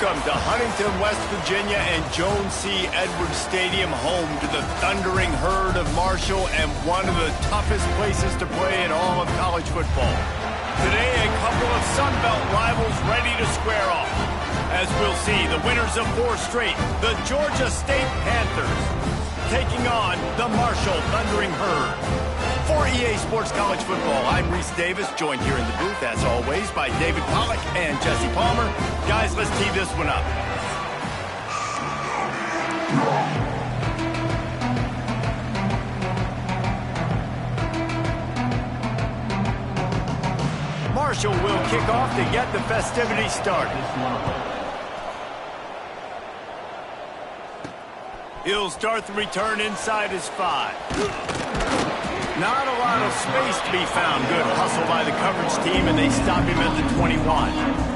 Welcome to Huntington, West Virginia and Jones C. Edwards Stadium, home to the Thundering Herd of Marshall and one of the toughest places to play in all of college football. Today, a couple of Sun Belt rivals ready to square off. As we'll see, the winners of 4 straight, the Georgia State Panthers, taking on the Marshall Thundering Herd. For EA Sports College Football, I'm Reese Davis, joined here in the booth, as always, by David Pollack and Jesse Palmer. Guys, let's tee this one up. Marshall will kick off to get the festivities started. He'll start the return inside his 5. Not a lot of space to be found. Good hustle by the coverage team, and they stop him at the 21.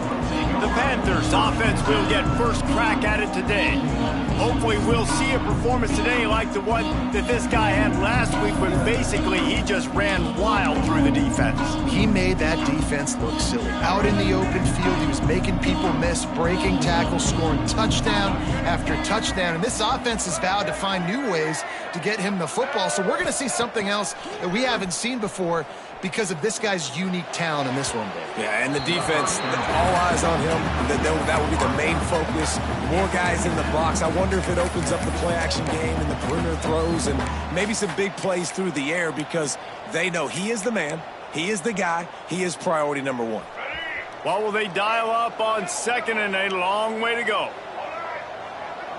The Panthers' offense will get first crack at it today. Hopefully we'll see a performance today like the one that this guy had last week when basically he just ran wild through the defense. He made that defense look silly. Out in the open field, he was making people miss, breaking tackles, scoring touchdown after touchdown. And this offense has vowed to find new ways to get him the football. So we're going to see something else that we haven't seen before because of this guy's unique talent in this one, Dave. Yeah, and the defense, all eyes on him. That will be the main focus. More guys in the box. I wonder if it opens up the play-action game and the perimeter throws and maybe some big plays through the air because they know he is the man, he is the guy, he is priority number 1. What will they dial up on 2nd and a long way to go?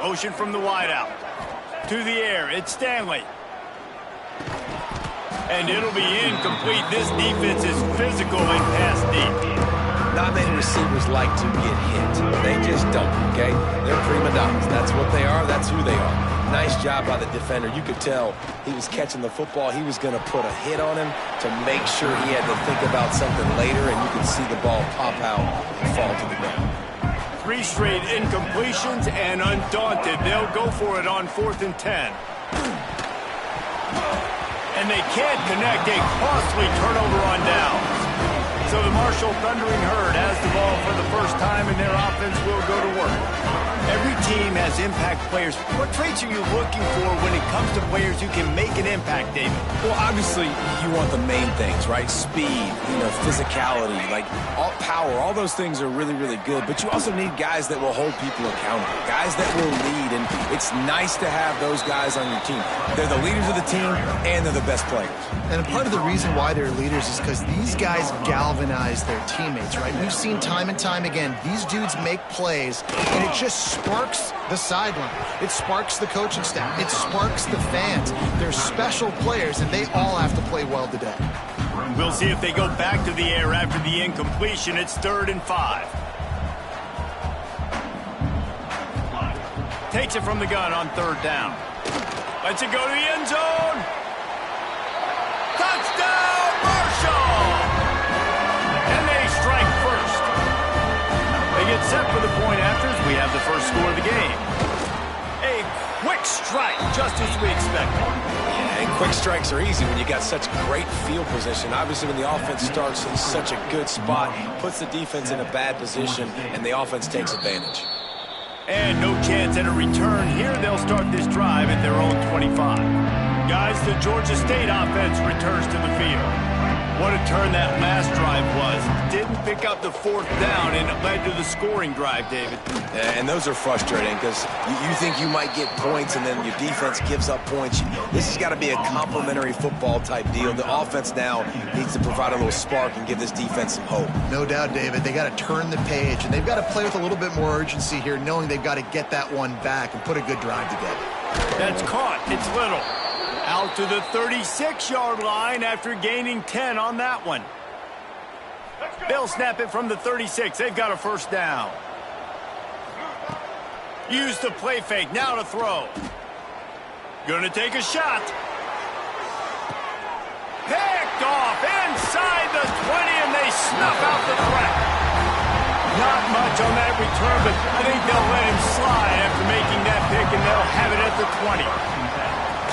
Motion from the wideout. To the air, it's Stanley. And it'll be incomplete. This defense is physical and pass deep. Not many receivers like to get hit. They just don't, okay? They're prima donnas. That's what they are. That's who they are. Nice job by the defender. You could tell he was catching the football. He was going to put a hit on him to make sure he had to think about something later, and you could see the ball pop out and fall to the ground. 3 straight incompletions, and undaunted, they'll go for it on 4th and 10. And they can't connect, a costly turnover on downs. So the Marshall Thundering Herd has the ball for the first time, and their offense will go to work. Every team has impact players. What traits are you looking for when it comes to players who can make an impact, David? Well, obviously, you want the main things, right? Speed, physicality, like power. All those things are really, really good. But you also need guys that will hold people accountable, guys that will lead. And it's nice to have those guys on your team. They're the leaders of the team, and they're the best players. And part of the reason why they're leaders is because these guys galvanize their teammates, right? We've seen time and time again, these dudes make plays, and it just sparks the sideline. It sparks the coaching staff. It sparks the fans. They're special players, and they all have to play well today. We'll see if they go back to the air after the incompletion. It's 3rd and 5. Takes it from the gun on 3rd down. Lets it go to the end zone. Touchdown, Marshall! And they strike first. They get set for the point afters. We have the first score of the game. A quick strike, just as we expected. Yeah, and quick strikes are easy when you got such great field position. Obviously, when the offense starts in such a good spot, puts the defense in a bad position, and the offense takes advantage. And no chance at a return here. They'll start this drive at their own 25. Guys, the Georgia State offense returns to the field. What a turn that last drive was. Didn't pick up the 4th down, and it led to the scoring drive, David. And those are frustrating because you think you might get points, and then your defense gives up points. This has got to be a complementary football type deal. The offense now needs to provide a little spark and give this defense some hope. No doubt, David. They got to turn the page, and they've got to play with a little bit more urgency here, knowing they've got to get that one back and put a good drive together. That's caught. It's Little. Out to the 36-yard line after gaining 10 on that one. They'll snap it from the 36. They've got a first down. Use the play fake. Now to throw. Gonna take a shot. Picked off inside the 20, and they snuff out the threat. Not much on that return, but I think they'll let him slide after making that pick, and they'll have it at the 20.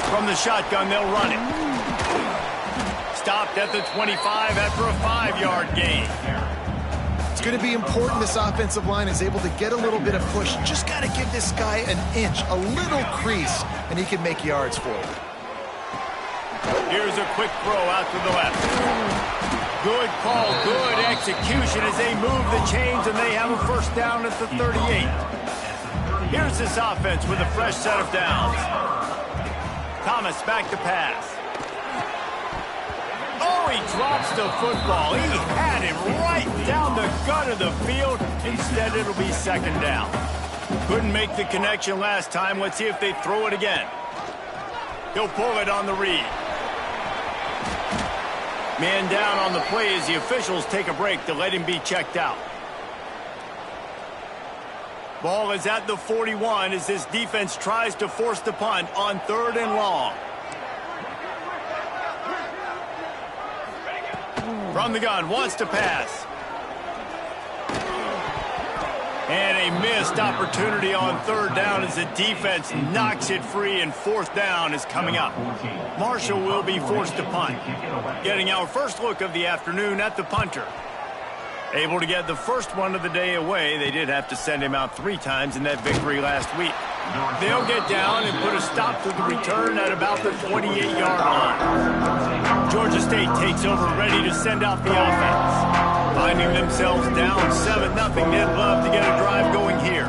From the shotgun, they'll run it. Stopped at the 25 after a 5-yard gain. going to be important this offensive line is able to get a little bit of push. Just got to give this guy an inch, a little crease, and he can make yards for you. Here's a quick throw out to the left. Good call, good execution as they move the chains, and they have a first down at the 38. Here's this offense with a fresh set of downs. Thomas back to pass. Oh, he drops the football. He had him right down the gut of the field. Instead, it'll be second down. Couldn't make the connection last time. Let's see if they throw it again. He'll pull it on the read. Man down on the play as the officials take a break to let him be checked out. Ball is at the 41 as this defense tries to force the punt on 3rd and long. From the gun, wants to pass. And a missed opportunity on 3rd down as the defense knocks it free, and 4th down is coming up. Marshall will be forced to punt. Getting our first look of the afternoon at the punter. Able to get the first one of the day away. They did have to send him out 3 times in that victory last week. They'll get down and put a stop to the return at about the 28-yard line. Georgia State takes over, ready to send out the offense. Finding themselves down 7-0, they'd love to get a drive going here.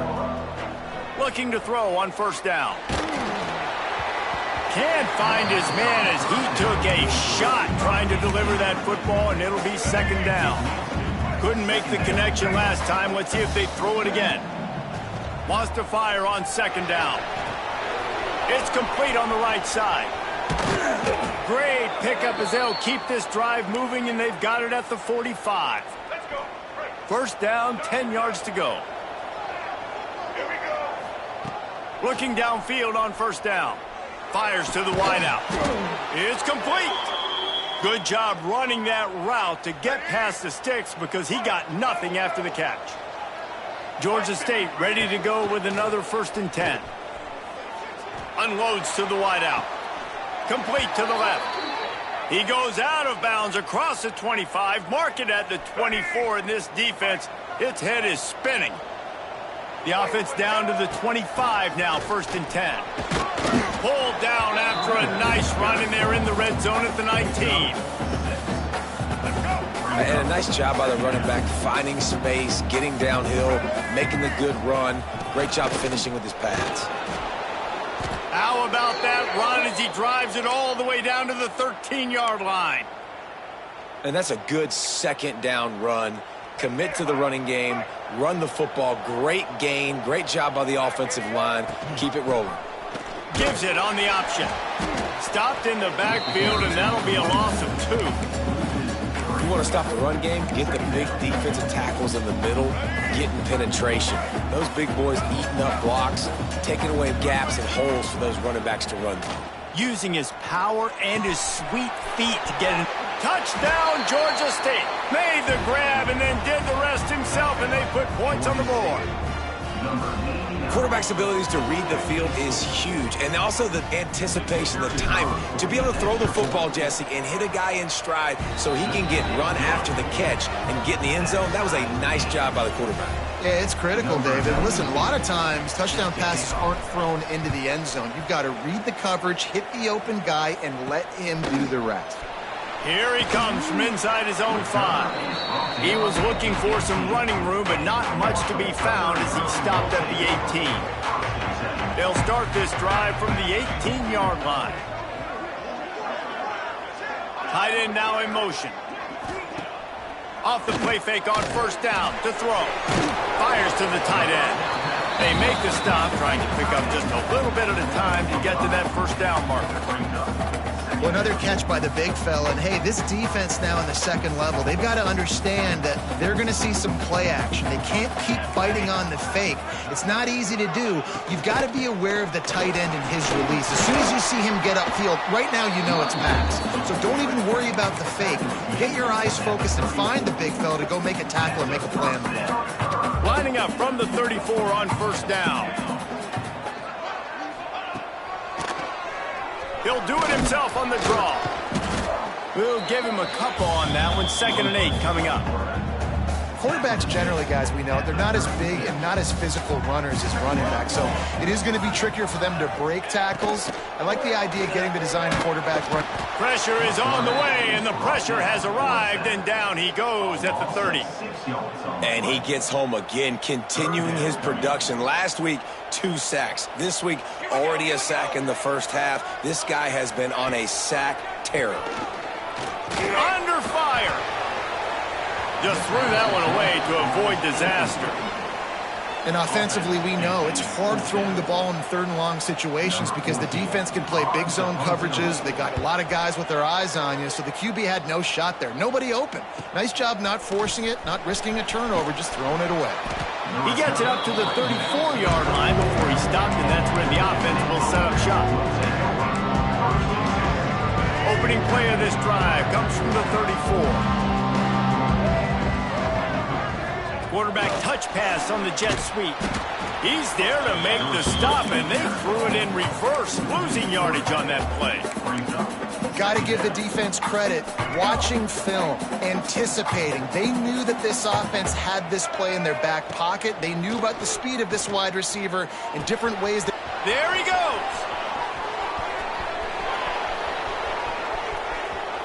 Looking to throw on 1st down. Can't find his man as he took a shot trying to deliver that football, and it'll be 2nd down. Couldn't make the connection last time. Let's see if they throw it again. Wants to fire on 2nd down. It's complete on the right side. Great pickup as they'll keep this drive moving, and they've got it at the 45. First down, 10 yards to go. Looking downfield on 1st down. Fires to the wideout. It's complete. Good job running that route to get past the sticks because he got nothing after the catch. Georgia State ready to go with another 1st and 10. Unloads to the wideout. Complete to the left. He goes out of bounds across the 25. Mark it at the 24 in this defense. Its head is spinning. The offense down to the 25 now, 1st and 10. Pulled down after a nice run, and they're in the red zone at the 19. And a nice job by the running back, finding space, getting downhill, making the good run. Great job finishing with his pads. How about that run as he drives it all the way down to the 13-yard line? And that's a good 2nd down run. Commit to the running game, run the football. Great gain, great job by the offensive line. Keep it rolling. Gives it on the option. Stopped in the backfield, and that'll be a loss of 2. You want to stop the run game? Get the big defensive tackles in the middle, getting penetration. Those big boys eating up blocks, taking away gaps and holes for those running backs to run through. Using his power and his sweet feet to get it. Touchdown, Georgia State. Made the grab and then did the rest himself, and they put points on the board. Quarterback's abilities to read the field is huge, and also the anticipation, the timing. To be able to throw the football, Jesse, and hit a guy in stride so he can get run after the catch and get in the end zone, that was a nice job by the quarterback. Yeah, it's critical, David. Listen, a lot of times touchdown passes aren't thrown into the end zone. You've got to read the coverage, hit the open guy, and let him do the rest. Here he comes from inside his own 5. He was looking for some running room, but not much to be found as he stopped at the 18. They'll start this drive from the 18-yard line. Tight end now in motion. Off the play fake on 1st down to throw. Fires to the tight end. They make the stop, trying to pick up just a little bit at a time to get to that 1st down marker. Well, another catch by the big fella. And, hey, this defense now in the 2nd level, they've got to understand that they're going to see some play action. They can't keep fighting on the fake. It's not easy to do. You've got to be aware of the tight end and his release. As soon as you see him get upfield, right now you know it's pass. So don't even worry about the fake. Get your eyes focused and find the big fella to go make a tackle and make a play on the ball. Lining up from the 34 on 1st down. He'll do it himself on the draw. We'll give him a couple on that one. 2nd and 8 coming up. quarterbacks generally, guys, we know, they're not as big and not as physical runners as running backs. So it is going to be trickier for them to break tackles. I like the idea of getting the design quarterback run. Pressure is on the way, and the pressure has arrived, and down he goes at the 30. And he gets home again, continuing his production. Last week, 2 sacks. This week, already a sack in the first half. This guy has been on a sack terror. Under fire. Just threw that one away to avoid disaster. And offensively, we know it's hard throwing the ball in 3rd and long situations because the defense can play big zone coverages. They got a lot of guys with their eyes on you, so the QB had no shot there. Nobody open. Nice job not forcing it, not risking a turnover, just throwing it away. He gets it up to the 34-yard line before he stopped, and that's where the offense will set up shop. Opening play of this drive comes from the 34. Quarterback touch pass on the jet sweep. He's there to make the stop, and they threw it in reverse, losing yardage on that play. Got to give the defense credit. Watching film, anticipating. They knew that this offense had this play in their back pocket. They knew about the speed of this wide receiver in different ways. There he goes.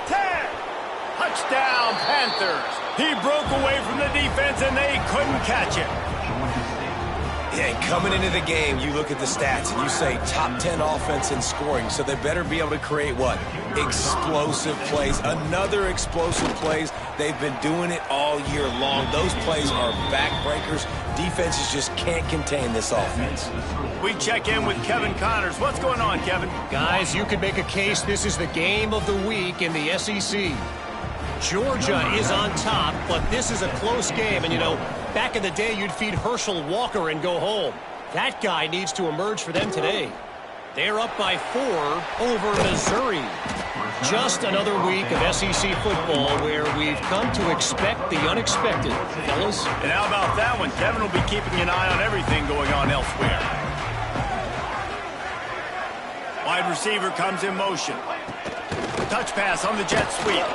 10. Touchdown, Panthers. He broke away from the defense, and they couldn't catch it. Yeah, and coming into the game, you look at the stats, and you say top 10 offense in scoring, so they better be able to create what? Explosive plays. Another explosive plays. They've been doing it all year long. Those plays are backbreakers. Defenses just can't contain this offense. We check in with Kevin Connors. What's going on, Kevin? Guys, you could make a case this is the game of the week in the SEC. Georgia is on top, but this is a close game. And, you know, back in the day, you'd feed Herschel Walker and go home. That guy needs to emerge for them today. They're up by 4 over Missouri. Just another week of SEC football where we've come to expect the unexpected, fellas. And how about that one? Kevin will be keeping an eye on everything going on elsewhere. Wide receiver comes in motion. Touch pass on the jet sweep.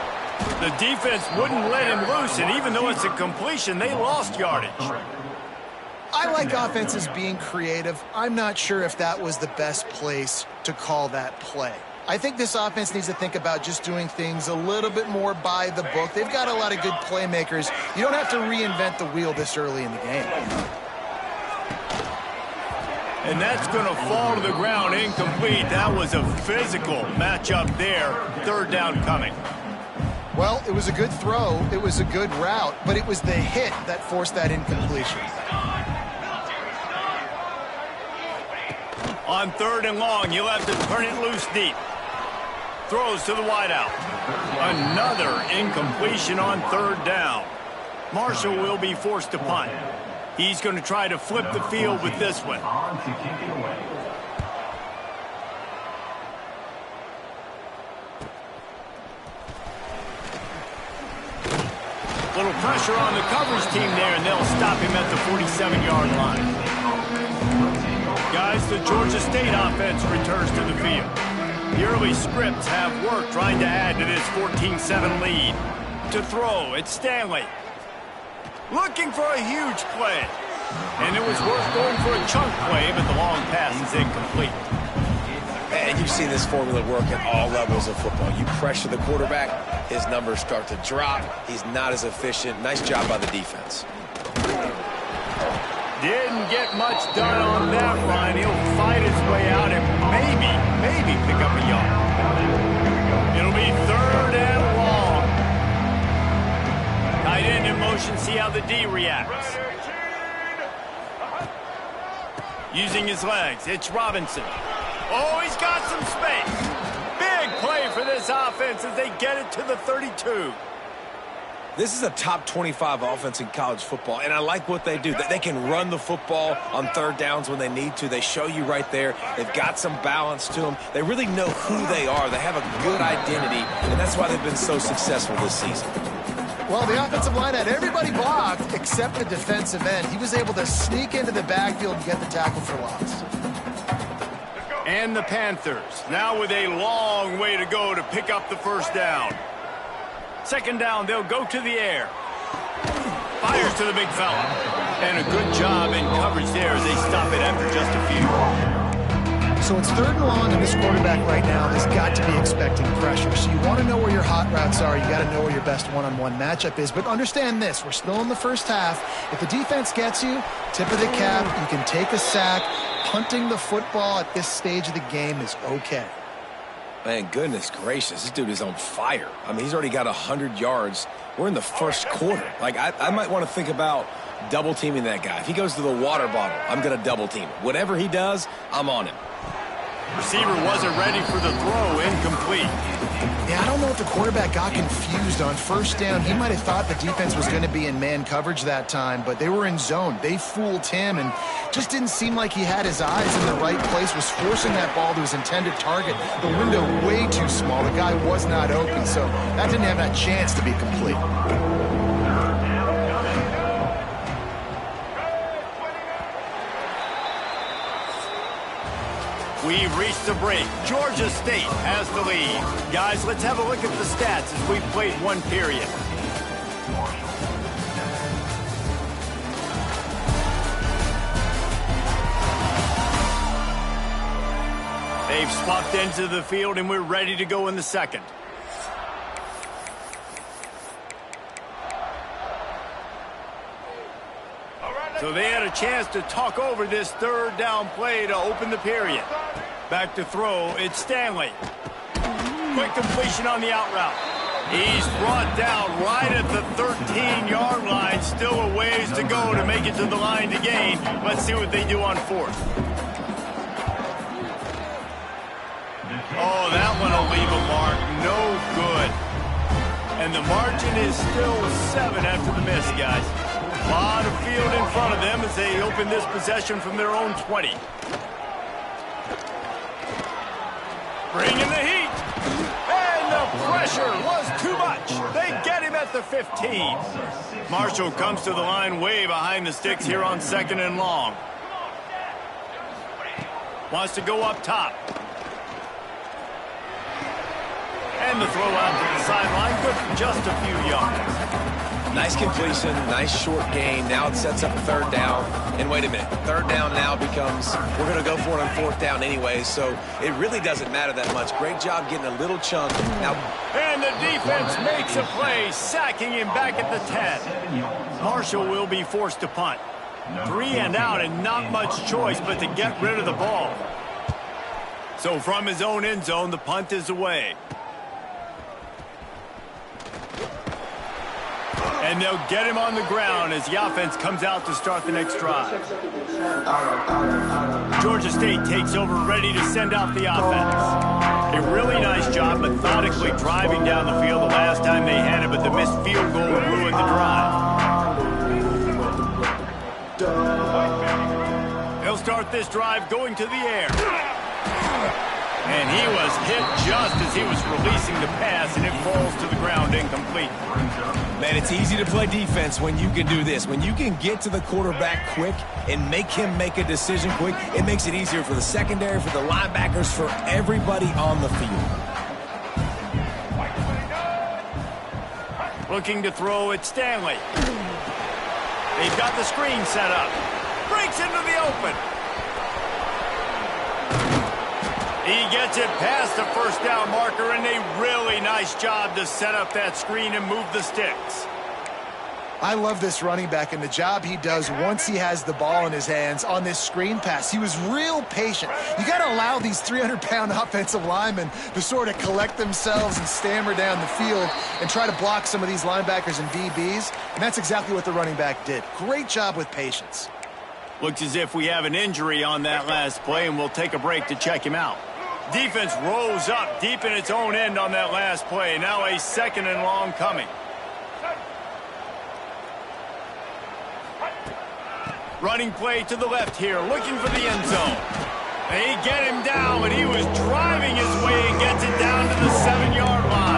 The defense wouldn't let him loose, and even though it's a completion, they lost yardage. I like offenses being creative. I'm not sure if that was the best place to call that play. I think this offense needs to think about just doing things a little bit more by the book. They've got a lot of good playmakers. You don't have to reinvent the wheel this early in the game. And that's going to fall to the ground incomplete. That was a physical matchup there. 3rd down coming. Well, it was a good throw, it was a good route, but it was the hit that forced that incompletion. On 3rd and long, you'll have to turn it loose deep. Throws to the wideout. Another incompletion on 3rd down. Marshall will be forced to punt. He's going to try to flip the field with this one. Little pressure on the coverage team there, and they'll stop him at the 47-yard line. Guys, the Georgia State offense returns to the field. The early scripts have worked trying to add to this 14-7 lead. To throw, it's Stanley. Looking for a huge play. And it was worth going for a chunk play, but the long pass is incomplete. And you've seen this formula work at all levels of football. You pressure the quarterback, his numbers start to drop. He's not as efficient. Nice job by the defense. Didn't get much done on that run. He'll fight his way out and maybe pick up a yard. It'll be 3rd and long. Tight end in motion, see how the D reacts. Using his legs, it's Robinson. Oh, he's got some space. Big play for this offense as they get it to the 32. This is a top 25 offense in college football, and I like what they do. They can run the football on 3rd downs when they need to. They show you right there. They've got some balance to them. They really know who they are. They have a good identity, and that's why they've been so successful this season. Well, the offensive line had everybody blocked except the defensive end. He was able to sneak into the backfield and get the tackle for loss. And the Panthers, now with a long way to go to pick up the 1st down. 2nd down, they'll go to the air. Fires to the big fella. And a good job in coverage there as they stop it after just a few. So it's 3rd and long, and this quarterback right now has got to be expecting pressure. So you want to know where your hot routes are. You got to know where your best one-on-one matchup is. But understand this, we're still in the first half. If the defense gets you, tip of the cap, you can take a sack. Punting the football at this stage of the game is okay. Man, goodness gracious, this dude is on fire. I mean, he's already got 100 yards. We're in the first quarter. Like, I might want to think about double teaming that guy. If he goes to the water bottle, I'm going to double team him. Whatever he does, I'm on him. Receiver wasn't ready for the throw, incomplete. Yeah, I don't know if the quarterback got confused on 1st down. He might have thought the defense was going to be in man coverage that time, but they were in zone. They fooled him and just didn't seem like he had his eyes in the right place, was forcing that ball to his intended target. The window way too small. The guy was not open, so that didn't have that chance to be complete. We've reached the break. Georgia State has the lead. Guys, let's have a look at the stats as we've played one period. They've swapped into the field, and we're ready to go in the second. So they had a chance to talk over this 3rd down play to open the period. Back to throw, it's Stanley. Quick completion on the out route. He's brought down right at the 13-yard line. Still a ways to go to make it to the line to gain. Let's see what they do on 4th. Oh, that one will leave a mark. No good. And the margin is still 7 after the miss, guys. A lot of field in front of them as they open this possession from their own 20. Bringing the heat. And the pressure was too much. They get him at the 15. Marshall comes to the line way behind the sticks here on 2nd and long. Wants to go up top. And the throw out to the sideline, good for just a few yards. Nice completion, nice short gain. Now it sets up 3rd down. And wait a minute, 3rd down now becomes, we're going to go for it on 4th down anyway, so it really doesn't matter that much. Great job getting a little chunk. Now, and the defense makes a play, sacking him back at the 10. Marshall will be forced to punt. 3 and out and not much choice but to get rid of the ball. So from his own end zone, the punt is away. And they'll get him on the ground as the offense comes out to start the next drive. Georgia State takes over, ready to send out the offense. A really nice job methodically driving down the field the last time they had it, but the missed field goal ruined the drive. He'll start this drive going to the air. And he was hit just as he was releasing the pass, and it falls to the ground incomplete. Man, it's easy to play defense when you can do this. When you can get to the quarterback quick and make him make a decision quick, it makes it easier for the secondary, for the linebackers, for everybody on the field. Looking to throw at Stanley. They've got the screen set up. Breaks into the open. He gets it past the 1st down marker, and a really nice job to set up that screen and move the sticks. I love this running back and the job he does once he has the ball in his hands on this screen pass. He was real patient. You got to allow these 300-pound offensive linemen to sort of collect themselves and stammer down the field and try to block some of these linebackers and DBs, and that's exactly what the running back did. Great job with patience. Looks as if we have an injury on that last play, and we'll take a break to check him out. Defense rose up deep in its own end on that last play. Now a 2nd and long coming. Running play to the left here, looking for the end zone. They get him down, but he was driving his way and gets it down to the 7-yard line.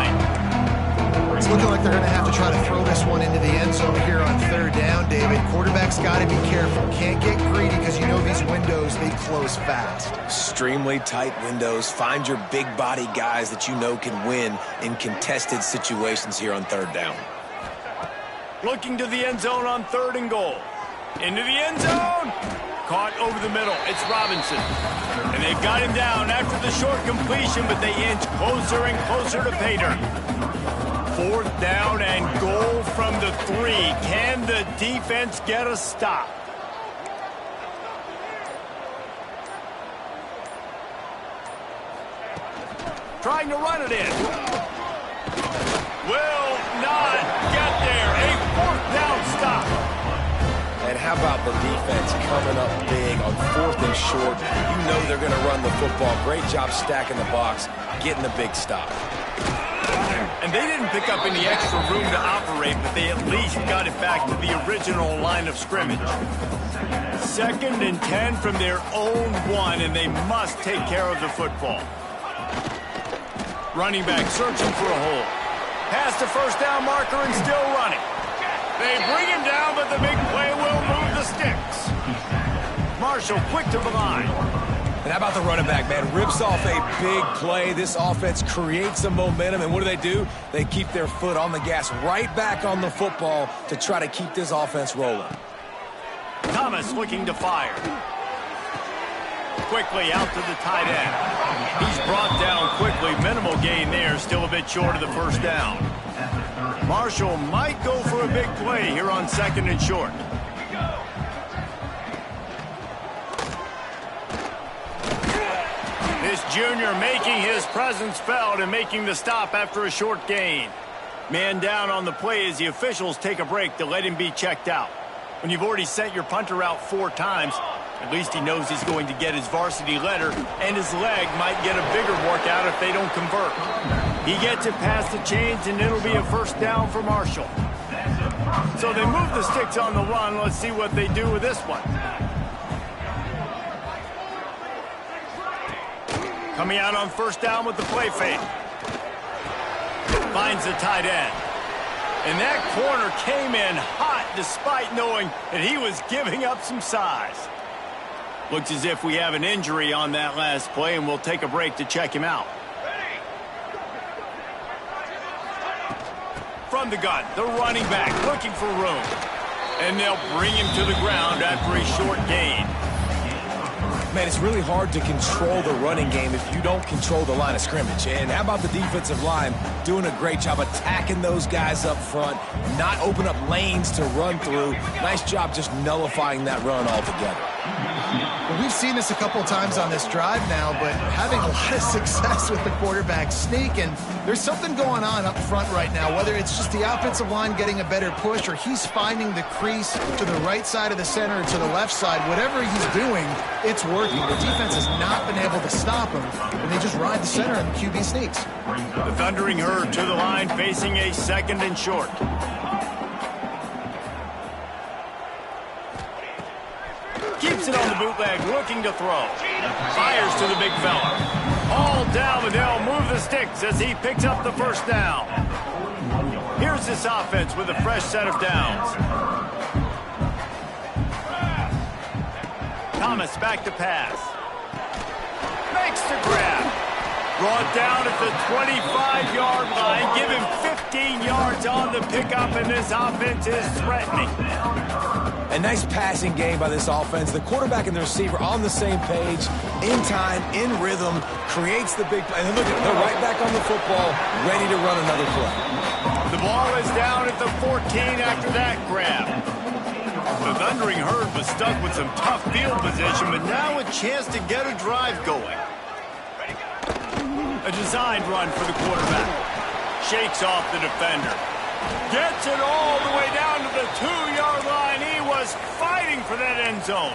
It's looking like they're going to have to try to throw this one into the end zone here on 3rd down, David. Quarterback's got to be careful. Can't get greedy because you know these windows, they close fast. Extremely tight windows. Find your big body guys that you know can win in contested situations here on 3rd down. looking to the end zone on 3rd and goal. Into the end zone. Caught over the middle. It's Robinson. And they've got him down after the short completion, but they inch closer and closer to pay dirt. 4th down and goal from the 3. Can the defense get a stop? Trying to run it in. Will not get there. A 4th down stop. And how about the defense coming up big on 4th and short? You know they're going to run the football. Great job stacking the box, getting the big stop. And they didn't pick up any extra room to operate, but they at least got it back to the original line of scrimmage. 2nd and 10 from their own 1, and they must take care of the football. Running back searching for a hole. Past the 1st down marker and still running. They bring him down, but the big play will move the sticks. Marshall quick to the line. And how about the running back, man? Rips off a big play. This offense creates some momentum, and what do? They keep their foot on the gas, right back on the football to try to keep this offense rolling. Thomas looking to fire. Quickly out to the tight end. He's brought down quickly. Minimal gain there. Still a bit short of the 1st down. Marshall might go for a big play here on 2nd and short. This junior making his presence felt and making the stop after a short gain. Man down on the play as the officials take a break to let him be checked out. When you've already sent your punter out 4 times, at least he knows he's going to get his varsity letter, and his leg might get a bigger workout if they don't convert. He gets it past the chains, and it'll be a 1st down for Marshall. So they move the sticks on the run. Let's see what they do with this one. Coming out on 1st down with the play fake. Finds the tight end. And that corner came in hot despite knowing that he was giving up some size. Looks as if we have an injury on that last play, and we'll take a break to check him out. From the gun, the running back looking for room. And they'll bring him to the ground after a short gain. Man, it's really hard to control the running game if you don't control the line of scrimmage. And how about the defensive line doing a great job attacking those guys up front, not open up lanes to run through. Nice job just nullifying that run altogether. Well, we've seen this a couple times on this drive now, but having a lot of success with the quarterback sneak, and there's something going on up front right now, whether it's just the offensive line getting a better push or he's finding the crease to the right side of the center or to the left side. Whatever he's doing, it's working. The defense has not been able to stop him, and they just ride the center and the QB sneaks. The Thundering Herd to the line facing a 2nd and short. Keeps it on the bootleg, looking to throw. Fires to the big fella. All down, but they'll move the sticks as he picks up the 1st down. Here's this offense with a fresh set of downs. Thomas back to pass. Makes the grab. Brought down at the 25-yard line. Give him 15 yards on the pickup, and this offense is threatening. A nice passing game by this offense. The quarterback and the receiver on the same page, in time, in rhythm, creates the big play. And look at it, they're right back on the football, ready to run another play. The ball is down at the 14 after that grab. The Thundering Herd was stuck with some tough field position, but now a chance to get a drive going. A designed run for the quarterback. Shakes off the defender. Gets it all the way down to the 2-yard line. He was fighting for that end zone.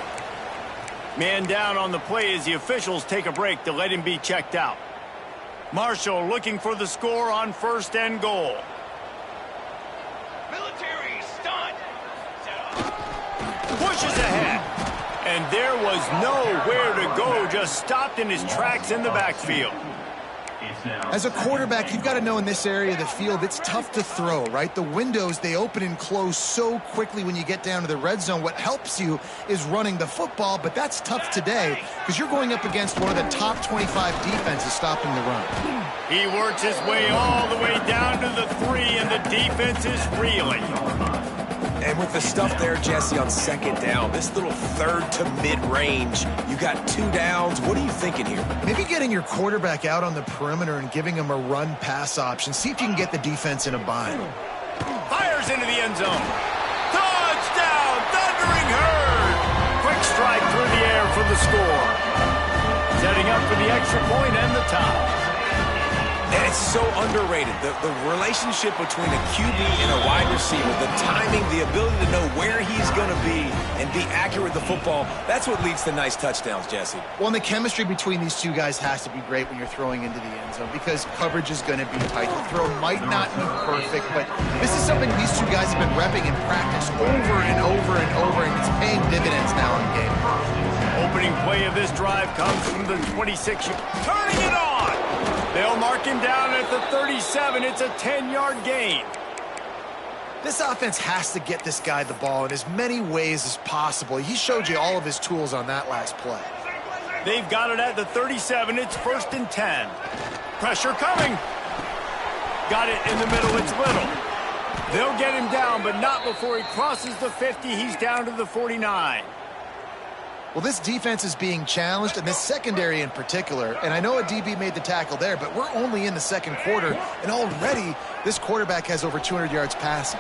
Man down on the play as the officials take a break to let him be checked out. Marshall looking for the score on 1st and goal. Military stunt. Pushes ahead. And there was nowhere to go. Just stopped in his tracks in the backfield. As a quarterback, you've got to know in this area of the field, it's tough to throw, right? The windows, they open and close so quickly when you get down to the red zone. What helps you is running the football, but that's tough today because you're going up against one of the top 25 defenses stopping the run. He works his way all the way down to the 3, and the defense is reeling. And with the stuff there, Jesse, on second down, this little third to mid-range, you got 2 downs. What are you thinking here? Maybe getting your quarterback out on the perimeter and giving him a run-pass option. See if you can get the defense in a bind. Fires into the end zone. Touchdown, Thundering Herd. Quick strike through the air for the score. Setting up for the extra point and the top. And it's so underrated. The relationship between a QB and a wide receiver, the timing, the ability to know where he's going to be and be accurate with the football, that's what leads to nice touchdowns, Jesse. Well, and the chemistry between these two guys has to be great when you're throwing into the end zone because coverage is going to be tight. The throw might not be perfect, but this is something these two guys have been repping in practice over and over and over, and it's paying dividends now in game. Opening play of this drive comes from the 26. Turning it on! They'll mark him down at the 37. It's a 10-yard gain. This offense has to get this guy the ball in as many ways as possible. He showed you all of his tools on that last play. They've got it at the 37. It's 1st and 10. Pressure coming. Got it in the middle. It's Little. They'll get him down, but not before he crosses the 50. He's down to the 49. Well, this defense is being challenged, and this secondary in particular, and I know a DB made the tackle there, but we're only in the second quarter, and already this quarterback has over 200 yards passing.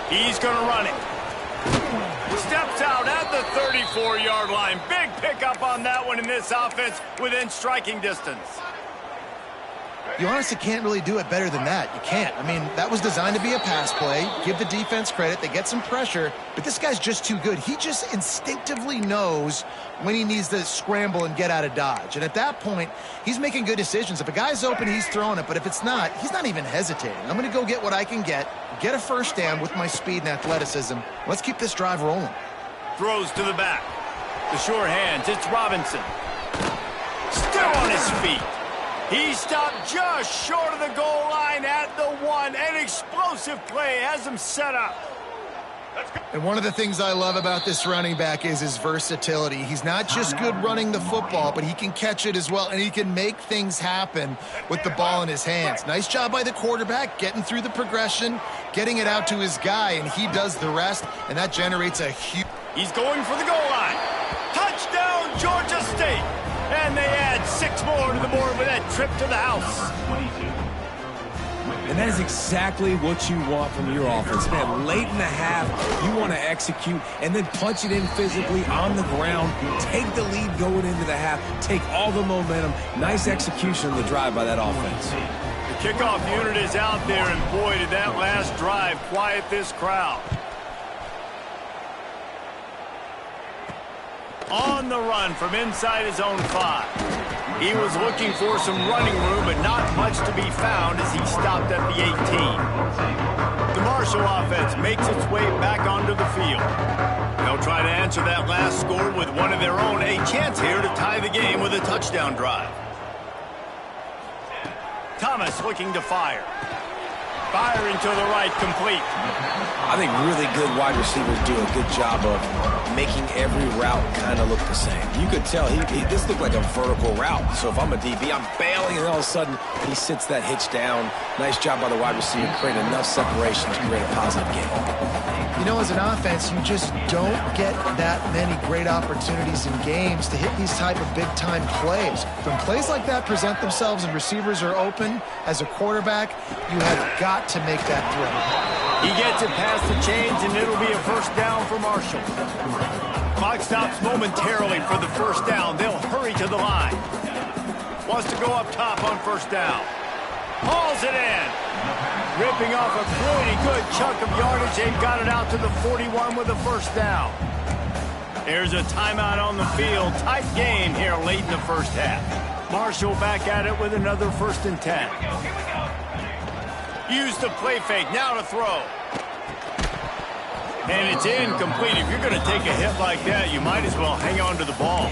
He's going to run it. Steps out at the 34-yard line. Big pickup on that one in this offense within striking distance. You honestly can't really do it better than that. You can't. I mean, that was designed to be a pass play. Give the defense credit. They get some pressure, but this guy's just too good. He just instinctively knows when he needs to scramble and get out of dodge. And at that point, he's making good decisions. If a guy's open, he's throwing it. But if it's not, he's not even hesitating. I'm going to go get what I can get a first down with my speed and athleticism. Let's keep this drive rolling. Throws to the back. The sure hands. It's Robinson. Still on his feet. He stopped just short of the goal line at the 1. An explosive play has him set up. And one of the things I love about this running back is his versatility. He's not just good running the football, but he can catch it as well, and he can make things happen with the ball in his hands. Nice job by the quarterback, getting through the progression, getting it out to his guy, and he does the rest, and that generates a huge... He's going for the goal line. Touchdown, Georgia State. And they add 6 more to the board with that trip to the house. And that is exactly what you want from your offense. Man, late in the half, you want to execute and then punch it in physically on the ground. Take the lead going into the half. Take all the momentum. Nice execution of the drive by that offense. The kickoff unit is out there, and boy, did that last drive quiet this crowd. On the run from inside his own 5. He was looking for some running room, but not much to be found as he stopped at the 18. The Marshall offense makes its way back onto the field. They'll try to answer that last score with one of their own. A chance here to tie the game with a touchdown drive. Thomas looking to fire. Firing to the right, complete. I think really good wide receivers do a good job of making every route kind of look the same. You could tell this looked like a vertical route. So if I'm a DB, I'm bailing, and all of a sudden he sits that hitch down. Nice job by the wide receiver, create enough separation to create a positive game. You know, as an offense, you just don't get that many great opportunities in games to hit these type of big-time plays. When plays like that present themselves and receivers are open, as a quarterback, you have got to make that throw. He gets it past the chains, and it'll be a first down for Marshall. Clock stops momentarily for the first down. They'll hurry to the line. Wants to go up top on first down. Hauls it in. Ripping off a pretty good chunk of yardage. They've got it out to the 41 with a first down. There's a timeout on the field. Tight game here late in the first half. Marshall back at it with another 1st and 10. Use the play fake. Now to throw. And it's incomplete. If you're going to take a hit like that, you might as well hang on to the ball.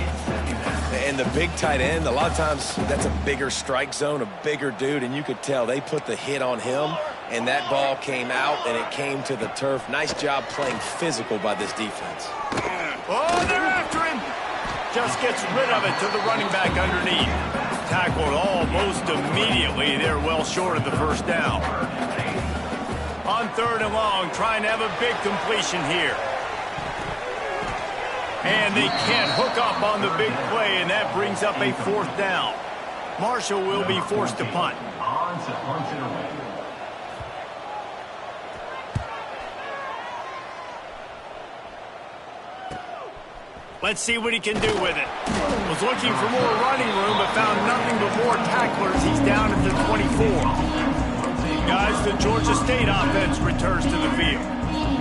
And the big tight end, a lot of times that's a bigger strike zone, a bigger dude, and you could tell they put the hit on him, and that ball came out, and it came to the turf. Nice job playing physical by this defense. Oh, they're after him. Just gets rid of it to the running back underneath. Tackled almost immediately. They're well short of the first down. On 3rd and long, trying to have a big completion here. And they can't hook up on the big play, and that brings up a 4th down. Marshall will be forced to punt. Let's see what he can do with it. Was looking for more running room, but found nothing but more tacklers. He's down at the 24. Guys, the Georgia State offense returns to the field.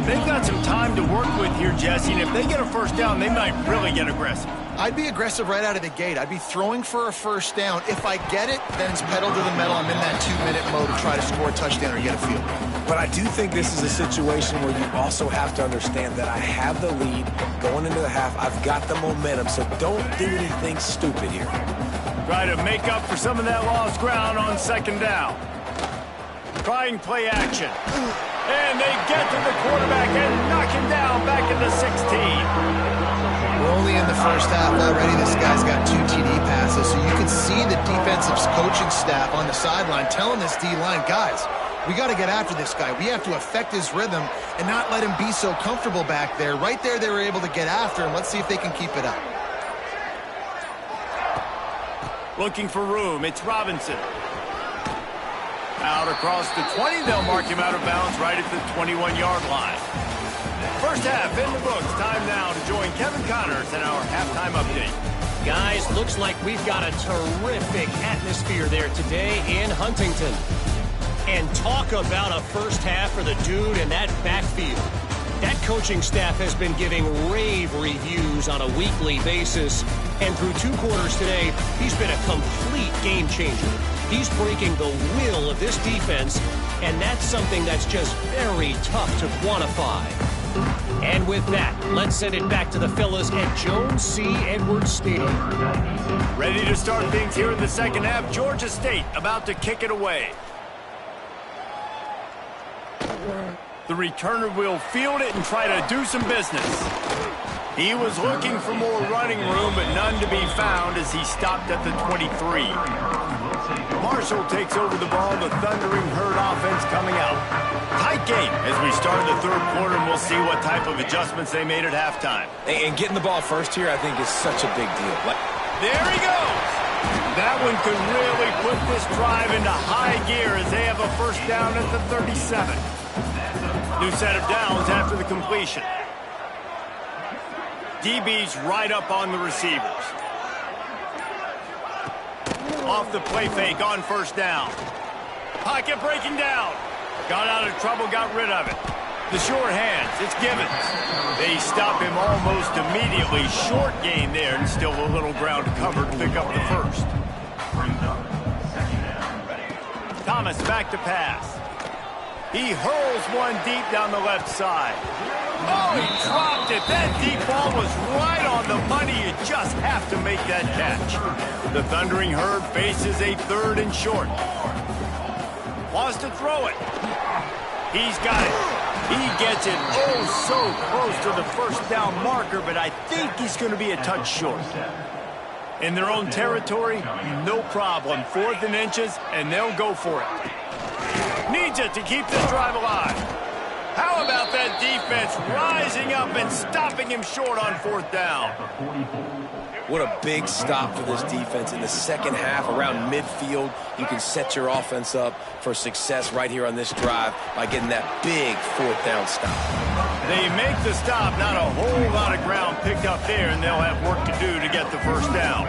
They've got some time to work with here, Jesse, and if they get a 1st down, they might really get aggressive. I'd be aggressive right out of the gate. I'd be throwing for a 1st down. If I get it, then it's pedal to the metal. I'm in that 2-minute mode to try to score a touchdown or get a field goal. But I do think this is a situation where you also have to understand that I have the lead going into the half. I've got the momentum, so don't do anything stupid here. Try to make up for some of that lost ground on 2nd down. Trying play action. And they get to the quarterback and knock him down back in the 16. We're only in the 1st half already. This guy's got 2 TD passes, so you can see the defensive coaching staff on the sideline telling this D-line, guys, we got to get after this guy. We have to affect his rhythm and not let him be so comfortable back there. Right there, they were able to get after him. Let's see if they can keep it up. Looking for room. It's Robinson. Out across the 20. They'll mark him out of bounds right at the 21-yard line. 1st half in the books. Time now to join Kevin Connors in our halftime update. Guys, looks like we've got a terrific atmosphere there today in Huntington. And talk about a 1st half for the dude in that backfield. That coaching staff has been giving rave reviews on a weekly basis. And through 2 quarters today, he's been a complete game changer. He's breaking the will of this defense, and that's something that's just very tough to quantify. And with that, let's send it back to the fellas at Jones C. Edwards Stadium. Ready to start things here in the 2nd half. Georgia State about to kick it away. The returner will field it and try to do some business. He was looking for more running room, but none to be found as he stopped at the 23. Marshall takes over the ball. The Thundering Herd offense coming out. Tight game as we start the 3rd quarter, and we'll see what type of adjustments they made at halftime. And getting the ball first here, I think, is such a big deal. There he goes. That one could really put this drive into high gear as they have a 1st down at the 37. New set of downs after the completion. DB's right up on the receivers. Off the play fake on 1st down. Pocket breaking down. Got out of trouble, got rid of it. The short hands, it's Givens. They stop him almost immediately. Short gain there, and still a little ground to cover to pick up the 1st. Thomas back to pass. He hurls one deep down the left side. Oh, he dropped it. That deep ball was right on the money. You just have to make that catch. The Thundering Herd faces a 3rd and short. Wants to throw it. He's got it. He gets it oh so close to the 1st down marker, but I think he's going to be a touch short. In their own territory, no problem. 4th and inches, and they'll go for it. Needs it to keep this drive alive. How about that defense rising up and stopping him short on 4th down? What a big stop for this defense in the 2nd half. Around midfield, you can set your offense up for success right here on this drive by getting that big 4th down stop. They make the stop, not a whole lot of ground picked up there, and they'll have work to do to get the 1st down.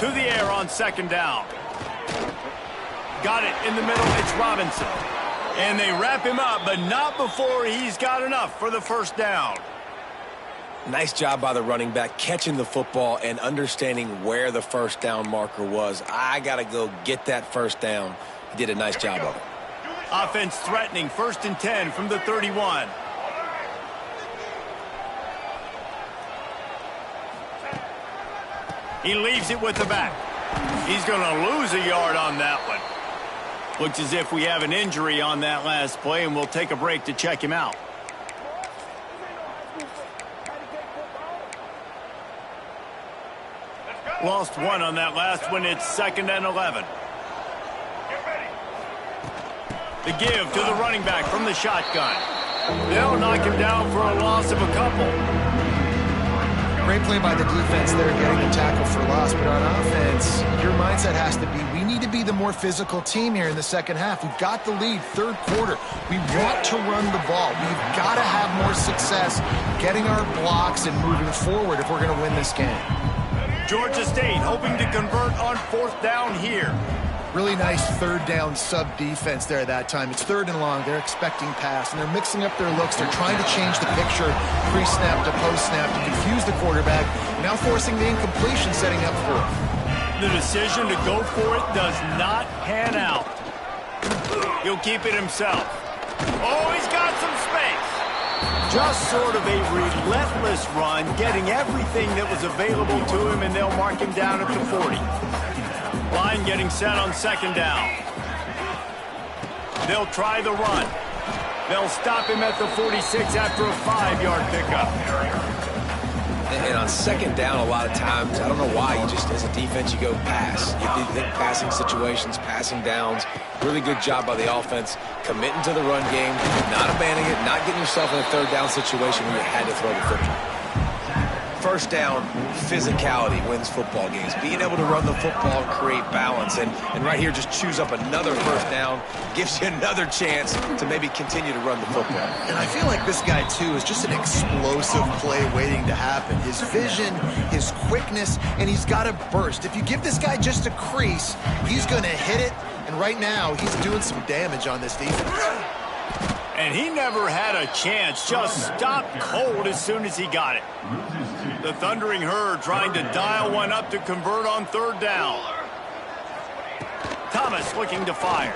To the air on 2nd down. Got it in the middle, it's Robinson. And they wrap him up, but not before he's got enough for the 1st down. Nice job by the running back, catching the football and understanding where the 1st down marker was. I got to go get that 1st down. He did a nice job of it. Offense threatening, 1st and 10 from the 31. He leaves it with the back. He's going to lose a yard on that one. Looks as if we have an injury on that last play, and we'll take a break to check him out. Lost one on that last one. It's 2nd and 11. The give to the running back from the shotgun. They'll knock him down for a loss of a couple. Great play by the defense there, getting the tackle for loss. But on offense, your mindset has to be, we need to be the more physical team here in the second half. We've got the lead, third quarter. We want to run the ball. We've got to have more success getting our blocks and moving forward if we're going to win this game. Georgia State hoping to convert on fourth down here. Really nice third down sub-defense there that time. It's third and long. They're expecting pass, and they're mixing up their looks. They're trying to change the picture pre-snap to post-snap to confuse the quarterback, now forcing the incompletion, setting up for it. The decision to go for it does not pan out. He'll keep it himself. Oh, he's got some space. Just sort of a relentless run, getting everything that was available to him, and they'll mark him down at the 40. Line getting set on second down. They'll try the run. They'll stop him at the 46 after a 5-yard pickup. And on second down, a lot of times, I don't know why, you just, as a defense, you go pass. You think passing situations, passing downs. Really good job by the offense, committing to the run game, not abandoning it, not getting yourself in a third down situation where you had to throw the football. First down, physicality wins football games. Being able to run the football and create balance. And right here, just choose up another first down, gives you another chance to maybe continue to run the football. And I feel like this guy, too, is just an explosive play waiting to happen. His vision, his quickness, and he's got a burst. If you give this guy just a crease, he's going to hit it. And right now, he's doing some damage on this defense. And he never had a chance, just stopped cold as soon as he got it. The Thundering Herd trying to dial one up to convert on third down. Thomas looking to fire.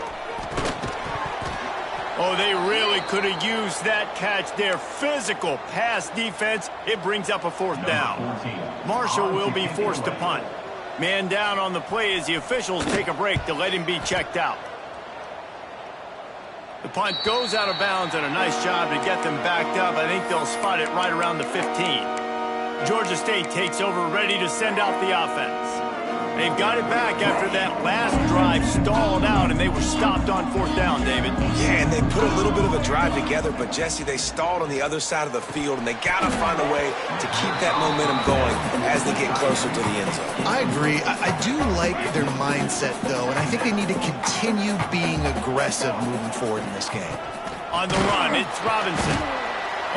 Oh, they really could have used that catch there. Physical pass defense. It brings up a fourth down. Marshall will be forced to punt. Man down on the play as the officials take a break to let him be checked out. The punt goes out of bounds, and a nice job to get them backed up. I think they'll spot it right around the 15. Georgia State takes over, ready to send out the offense. They've got it back after that last drive stalled out, and they were stopped on fourth down, David. Yeah, and they put a little bit of a drive together, but, Jesse, they stalled on the other side of the field, and they got to find a way to keep that momentum going as they get closer to the end zone. I agree. I do like their mindset, though, and I think they need to continue being aggressive moving forward in this game. On the run, it's Robinson.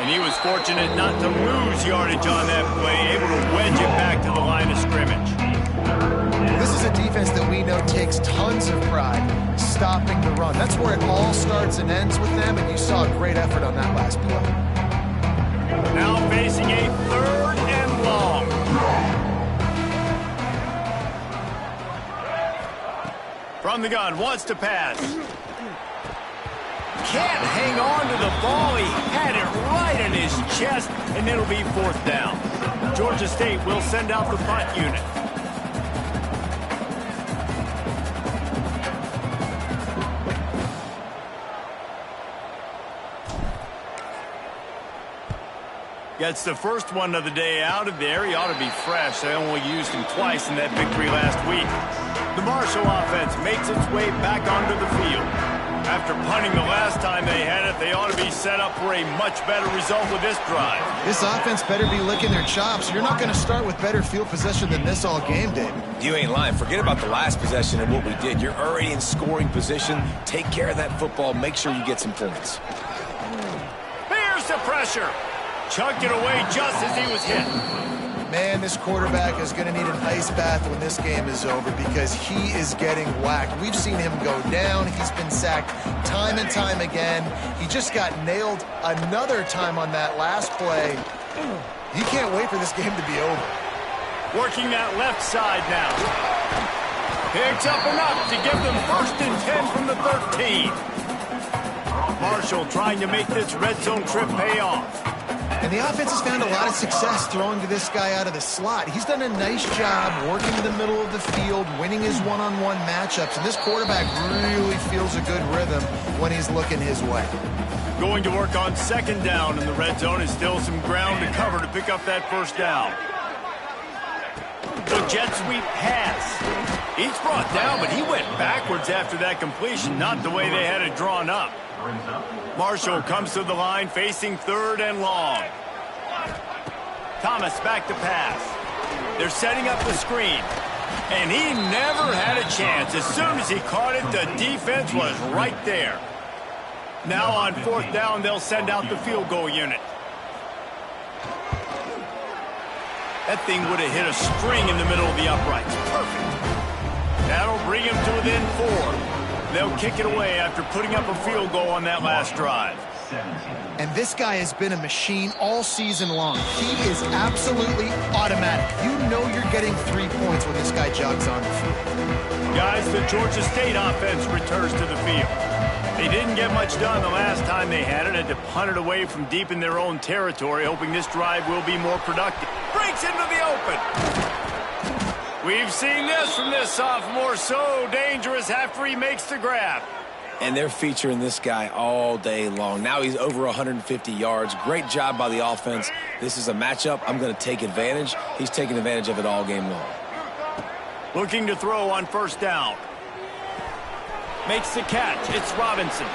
And he was fortunate not to lose yardage on that play, able to wedge it back to the line of scrimmage. This is a defense that we know takes tons of pride stopping the run. That's where it all starts and ends with them, and you saw a great effort on that last play. Now facing a third and long. From the gun, wants to pass. Can't hang on to the ball. He had it right in his chest, and it'll be fourth down. Georgia State will send out the punt unit. Gets the first one of the day out of there. He ought to be fresh. They only used him twice in that victory last week. The Marshall offense makes its way back onto the field. After punting the last time they had it, they ought to be set up for a much better result with this drive. This offense better be licking their chops. You're not going to start with better field possession than this all game, David. You ain't lying. Forget about the last possession and what we did. You're already in scoring position. Take care of that football. Make sure you get some points. Here's the pressure. Chucked it away just as he was hit. Man, this quarterback is going to need an ice bath when this game is over because he is getting whacked. We've seen him go down. He's been sacked time and time again. He just got nailed another time on that last play. He can't wait for this game to be over. Working that left side now. Picks up enough to give them 1st and 10 from the 13. Marshall trying to make this red zone trip pay off. And the offense has found a lot of success throwing to this guy out of the slot. He's done a nice job working in the middle of the field, winning his one-on-one matchups. And this quarterback really feels a good rhythm when he's looking his way. Going to work on second down in the red zone is still some ground to cover to pick up that first down. The jet sweep pass. He's brought down, but he went backwards after that completion, not the way they had it drawn up. Marshall comes to the line facing 3rd and long. Thomas back to pass. They're setting up the screen. And he never had a chance. As soon as he caught it, the defense was right there. Now on 4th down, they'll send out the field goal unit. That thing would have hit a string in the middle of the uprights. Perfect. That'll bring him to within 4. They'll kick it away after putting up a field goal on that last drive. And this guy has been a machine all season long. He is absolutely automatic. You know you're getting 3 points when this guy jogs on the field. Guys, the Georgia State offense returns to the field. They didn't get much done the last time they had it. Had to punt it away from deep in their own territory, hoping this drive will be more productive. Breaks into the open. We've seen this from this sophomore. So dangerous after he makes the grab. And they're featuring this guy all day long. Now he's over 150 yards. Great job by the offense. This is a matchup. I'm going to take advantage. He's taking advantage of it all game long. Looking to throw on 1st down. Makes the catch. It's Robinson.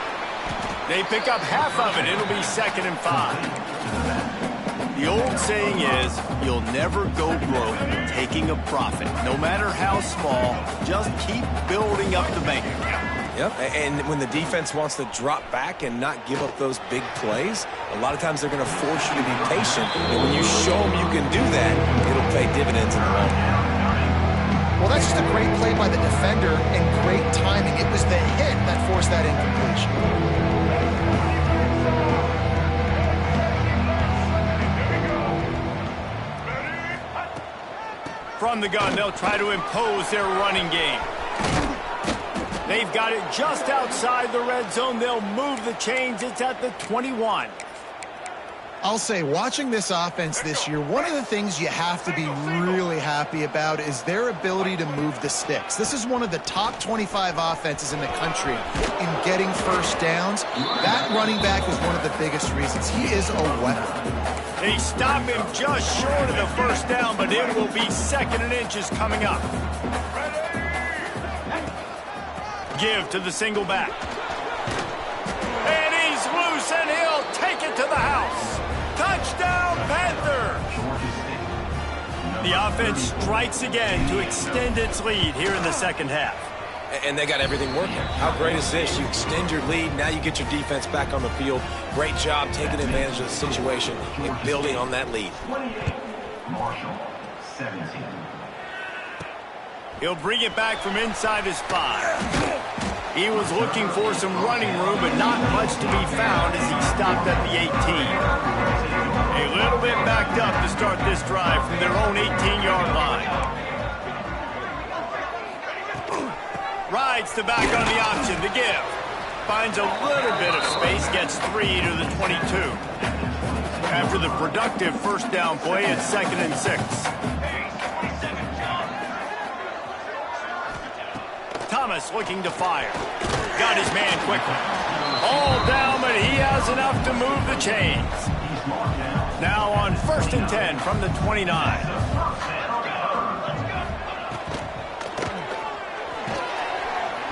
They pick up half of it. It'll be 2nd and 5. The old saying is, you'll never go broke taking a profit. No matter how small, just keep building up the bank account. Yep, and when the defense wants to drop back and not give up those big plays, a lot of times they're going to force you to be patient. And when you show them you can do that, it'll pay dividends in the long run. Well, that's just a great play by the defender and great timing. It was the hit that forced that incompletion. From the gun, they'll try to impose their running game. They've got it just outside the red zone. They'll move the chains. It's at the 21. I'll say, watching this offense this year, one of the things you have to be really happy about is their ability to move the sticks. This is one of the top 25 offenses in the country in getting 1st downs. That running back is one of the biggest reasons. He is a weapon. They stop him just short of the 1st down, but it will be 2nd and inches coming up. Give to the single back. And he's loose, and he'll take it to the house. Touchdown, Panther! The offense strikes again to extend its lead here in the 2nd half. And they got everything working. How great is this? You extend your lead. Now you get your defense back on the field. Great job taking advantage of the situation and building on that lead. 28, Marshall, 17. He'll bring it back from inside his 5. He was looking for some running room, but not much to be found as he stopped at the 18. A little bit backed up to start this drive from their own 18-yard line. Rides the back on the option to give. Finds a little bit of space, gets 3 to the 22. After the productive 1st down play, it's 2nd and 6. Thomas looking to fire. Got his man quickly. All down, but he has enough to move the chains. Now on 1st and 10 from the 29.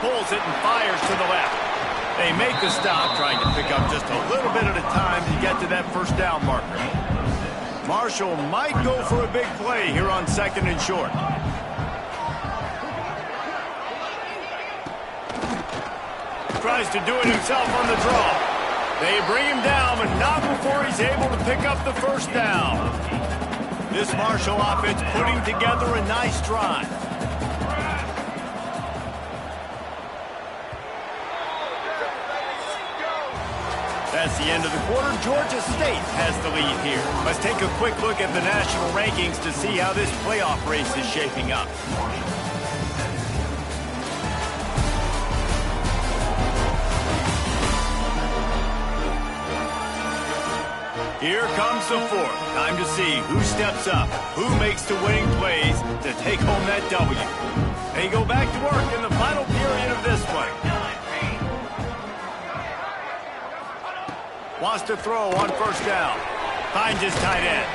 Pulls it and fires to the left. They make the stop, trying to pick up just a little bit at a time to get to that 1st down marker. Marshall might go for a big play here on 2nd and short. Tries to do it himself on the draw. They bring him down, but not before he's able to pick up the 1st down. This Marshall offense putting together a nice drive. That's the end of the quarter. Georgia State has the lead here. Let's take a quick look at the national rankings to see how this playoff race is shaping up. Here comes the 4th. Time to see who steps up, who makes the winning plays to take home that W. They go back to work in the final period of this one. Wants to throw on 1st down. Finds his tight end.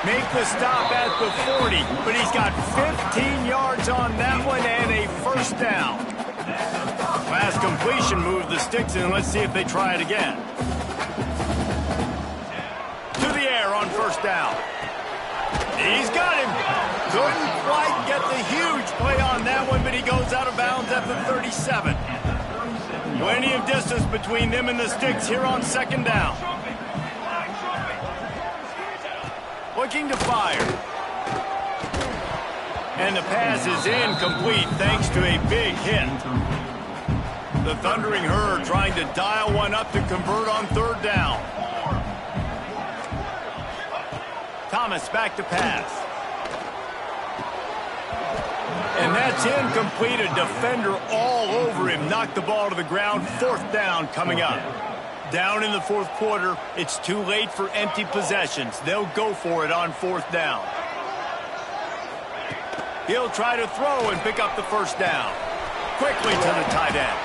Make the stop at the 40, but he's got 15 yards on that one and a first down. Last completion moved the sticks, and let's see if they try it again. To the air on first down. He's got him. Couldn't quite get the huge play on that one, but he goes out of bounds at the 37. Plenty of distance between them and the sticks here on second down. Looking to fire. And the pass is incomplete thanks to a big hit. The Thundering Herd trying to dial one up to convert on third down. Thomas back to pass. And that's incomplete. A defender all over him. Knocked the ball to the ground. Fourth down coming up. Down in the fourth quarter. It's too late for empty possessions. They'll go for it on fourth down. He'll try to throw and pick up the first down. Quickly to the tight end.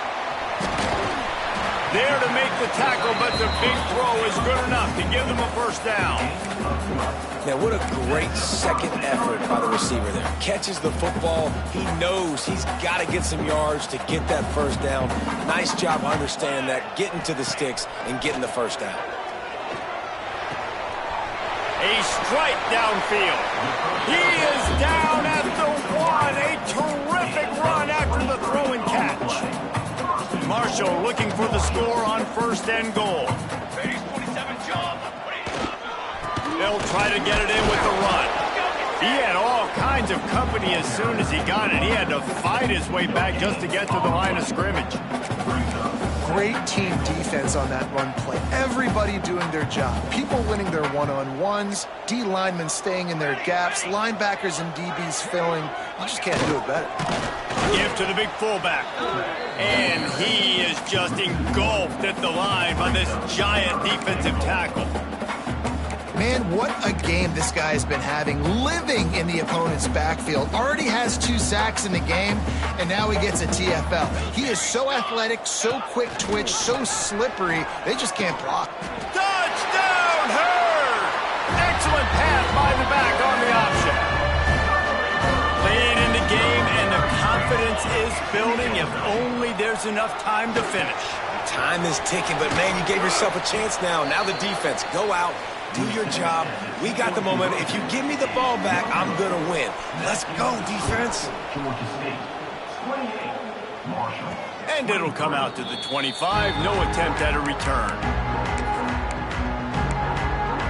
There to make the tackle, but the big throw is good enough to give them a first down. Now, what a great second effort by the receiver there. Catches the football. He knows he's got to get some yards to get that first down. Nice job understanding that, getting to the sticks and getting the first down. A strike downfield. He is down at the one. A terrific run after the throw and catch. Marshall looking for the score on first and goal. They'll try to get it in with the run. He had all kinds of company as soon as he got it. He had to fight his way back just to get to the line of scrimmage. Great team defense on that run play. Everybody doing their job. People winning their one-on-ones, D linemen staying in their gaps, linebackers and DBs filling. You just can't do it better. Give to the big fullback. And he is just engulfed at the line by this giant defensive tackle. Man, what a game this guy has been having, living in the opponent's backfield. Already has 2 sacks in the game, and now he gets a TFL. He is so athletic, so quick twitch, so slippery, they just can't block. Touchdown, Herd! Excellent pass by the back on the option. Late in the game, and the confidence is building if only there's enough time to finish. Time is ticking, but man, you gave yourself a chance now. Now the defense, go out. Do your job. We got the momentum. If you give me the ball back, I'm going to win. Let's go, defense. And it'll come out to the 25. No attempt at a return.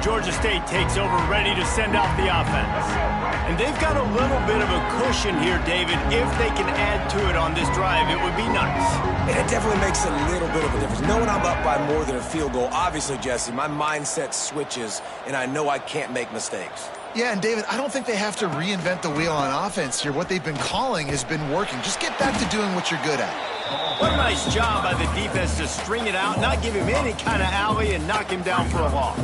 Georgia State takes over, ready to send out the offense. And they've got a little bit of a cushion here, David. If they can add to it on this drive, it would be nice. And it definitely makes a little bit of a difference. Knowing I'm up by more than a field goal, obviously, Jesse, my mindset switches, and I know I can't make mistakes. Yeah, and David, I don't think they have to reinvent the wheel on offense here. What they've been calling has been working. Just get back to doing what you're good at. What a nice job by the defense to string it out, not give him any kind of alley, and knock him down for a loss.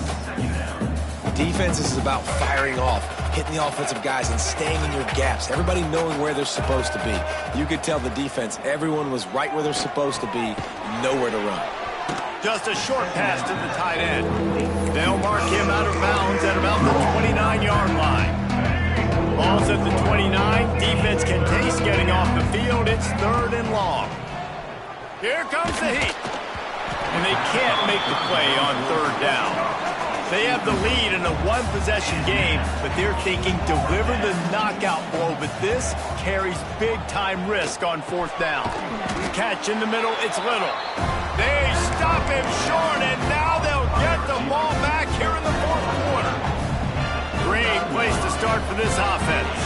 Defense is about firing off, hitting the offensive guys and staying in your gaps. Everybody knowing where they're supposed to be. You could tell the defense, everyone was right where they're supposed to be, nowhere to run. Just a short pass to the tight end. They'll mark him out of bounds at about the 29-yard line. Ball's at the 29. Defense can taste getting off the field. It's third and long. Here comes the heat. And they can't make the play on third down. They have the lead in a one-possession game, but they're thinking deliver the knockout blow, but this carries big-time risk on fourth down. Catch in the middle, it's Little. They stop him short, and now they'll get the ball back here in the fourth quarter. Great place to start for this offense.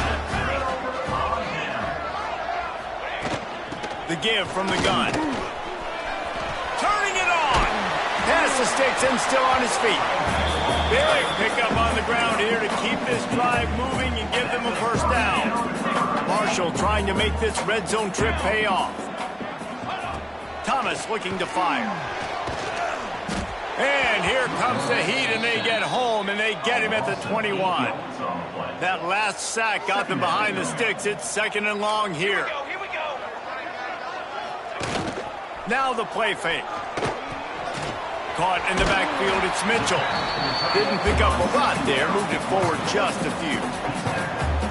The give from the gun. Turning it on. Pass the sticks and still on his feet. Big pickup on the ground here to keep this drive moving and give them a first down. Marshall trying to make this red zone trip pay off. Thomas looking to fire. And here comes the heat, and they get home, and they get him at the 21. That last sack got them behind the sticks. It's second and long here. Now the play fake. Caught in the backfield, it's Mitchell. Didn't pick up a lot there, moved it forward just a few.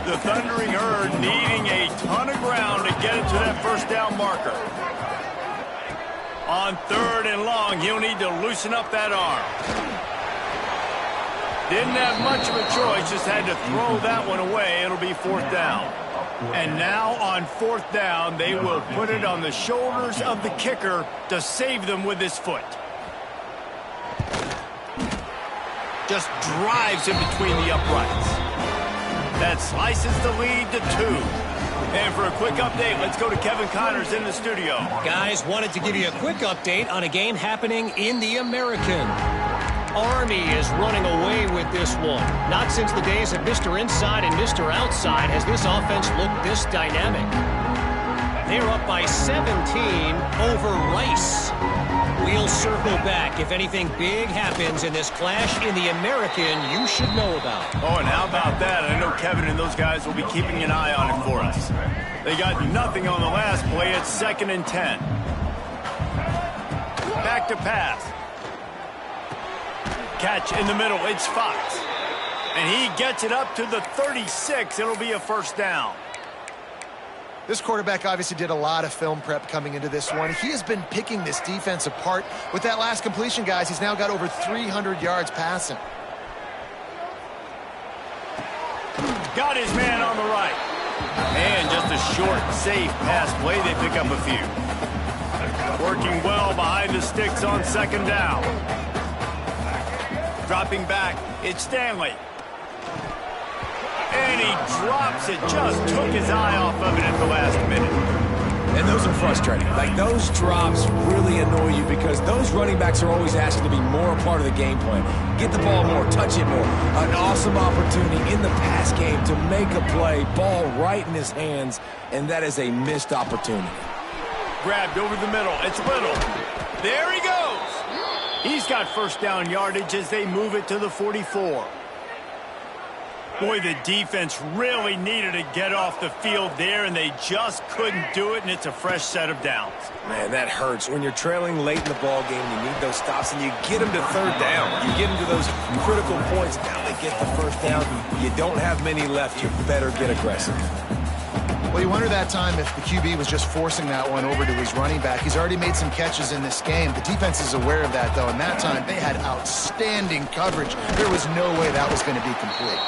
The Thundering Herd needing a ton of ground to get it to that first Parker. On 3rd and long, he'll need to loosen up that arm. Didn't have much of a choice, just had to throw that one away. It'll be 4th down. And now on 4th down, they will put it on the shoulders of the kicker to save them with his foot. Just drives in between the uprights. That slices the lead to 2. And for a quick update, let's go to Kevin Connors in the studio. Guys, wanted to give you a quick update on a game happening in the American. Army is running away with this one. Not since the days of Mr. Inside and Mr. Outside has this offense looked this dynamic. They're up by 17 over Rice. We'll circle back. If anything big happens in this clash in the American, you should know about. Oh, and how about that? I know Kevin and those guys will be keeping an eye on it for us. They got nothing on the last play. It's 2nd and 10. Back to pass. Catch in the middle. It's Fox. And he gets it up to the 36. It'll be a 1st down. This quarterback obviously did a lot of film prep coming into this one. He has been picking this defense apart. With that last completion, guys, he's now got over 300 yards passing. Got his man on the right. And just a short, safe pass play. They pick up a few. Working well behind the sticks on 2nd down. Dropping back, it's Stanley. And he drops it. Just took his eye off of it at the last minute. And those are frustrating. Like, those drops really annoy you because those running backs are always asked to be more a part of the game plan. Get the ball more, touch it more. An awesome opportunity in the pass game to make a play, ball right in his hands, and that is a missed opportunity. Grabbed over the middle. It's Little. There he goes. He's got 1st down yardage as they move it to the 44. Boy, the defense really needed to get off the field there, and they just couldn't do it, and it's a fresh set of downs. Man, that hurts. When you're trailing late in the ball game, you need those stops, and you get them to 3rd down. You get them to those critical points. Now they get the 1st down. You don't have many left. You better get aggressive. Well, you wonder that time if the QB was just forcing that one over to his running back. He's already made some catches in this game. The defense is aware of that, though, and that time they had outstanding coverage. There was no way that was going to be complete.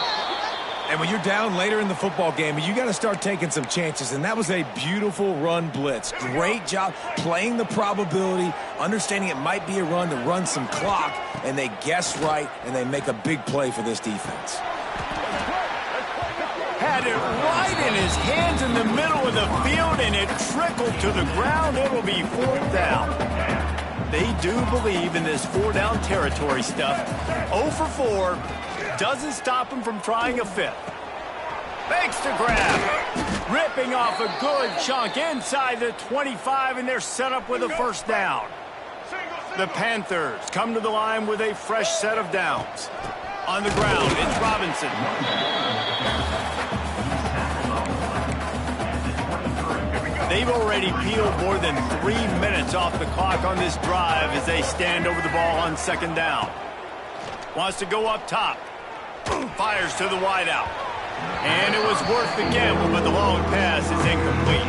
And when you're down later in the football game, you got to start taking some chances, and that was a beautiful run blitz. Great job playing the probability, understanding it might be a run to run some clock, and they guess right, and they make a big play for this defense. Had it right in his hands in the middle of the field, and it trickled to the ground. It'll be 4th down. They do believe in this 4-down territory stuff. 0 for 4. Doesn't stop him from trying a 5th. Makes the grab. Ripping off a good chunk inside the 25, and they're set up with a 1st down. The Panthers come to the line with a fresh set of downs. On the ground, it's Robinson. They've already peeled more than 3 minutes off the clock on this drive as they stand over the ball on 2nd down. Wants to go up top. Fires to the wideout. And it was worth the gamble, but the long pass is incomplete.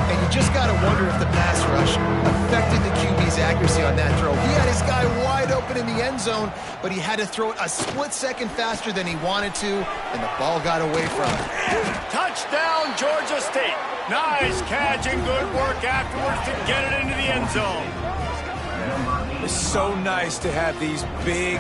And you just got to wonder if the pass rush affected the QB's accuracy on that throw. He had his guy wide open in the end zone, but he had to throw it a split second faster than he wanted to, and the ball got away from him. Touchdown, Georgia State. Nice catch and good work afterwards to get it into the end zone. It's so nice to have these big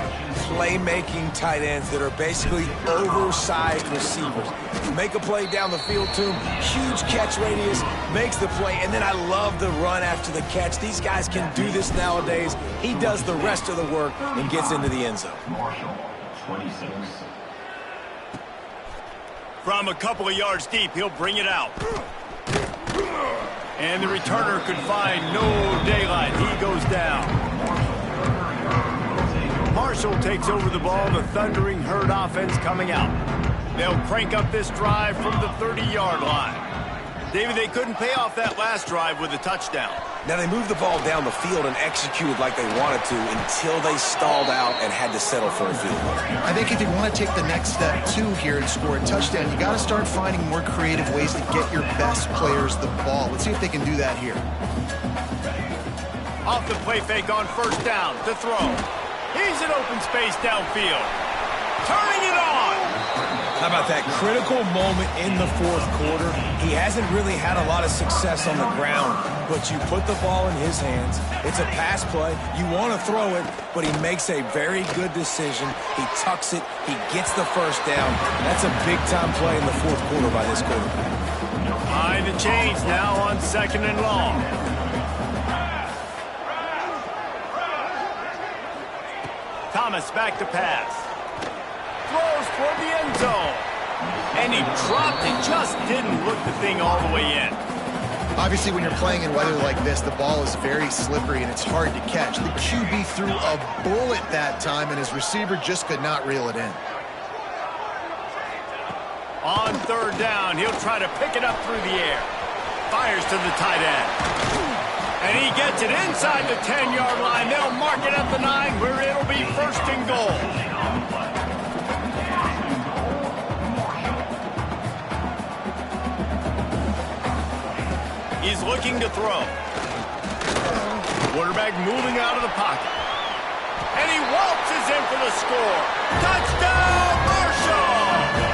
playmaking tight ends that are basically oversized receivers. Make a play down the field to him, huge catch radius, makes the play, and then I love the run after the catch. These guys can do this nowadays. He does the rest of the work and gets into the end zone. Marshall, 26. From a couple of yards deep, he'll bring it out. And the returner could find no daylight. He goes down. Marshall takes over the ball. The Thundering Herd offense coming out. They'll crank up this drive from the 30-yard line. David, they couldn't pay off that last drive with a touchdown. Now, they moved the ball down the field and executed like they wanted to until they stalled out and had to settle for a field goal. I think if you want to take the next step, too, here and score a touchdown, you got to start finding more creative ways to get your best players the ball. Let's see if they can do that here. Off the play fake on first down to throw. He's in open space downfield. Turning it on. How about that critical moment in the fourth quarter? He hasn't really had a lot of success on the ground, but you put the ball in his hands. It's a pass play. You want to throw it, but he makes a very good decision. He tucks it. He gets the first down. That's a big-time play in the fourth quarter by this quarterback. Behind the chains now on 2nd and long. Thomas back to pass. Throws toward the end zone. And he dropped it. Just didn't look the thing all the way in. Obviously, when you're playing in weather like this, the ball is very slippery and it's hard to catch. The QB threw a bullet that time, and his receiver just could not reel it in. On 3rd down, he'll try to pick it up through the air. Fires to the tight end. And he gets it inside the 10-yard line. They'll mark it at the 9, where it'll be 1st and goal. He's looking to throw. Quarterback moving out of the pocket. And he waltzes in for the score. Touchdown, Marshall!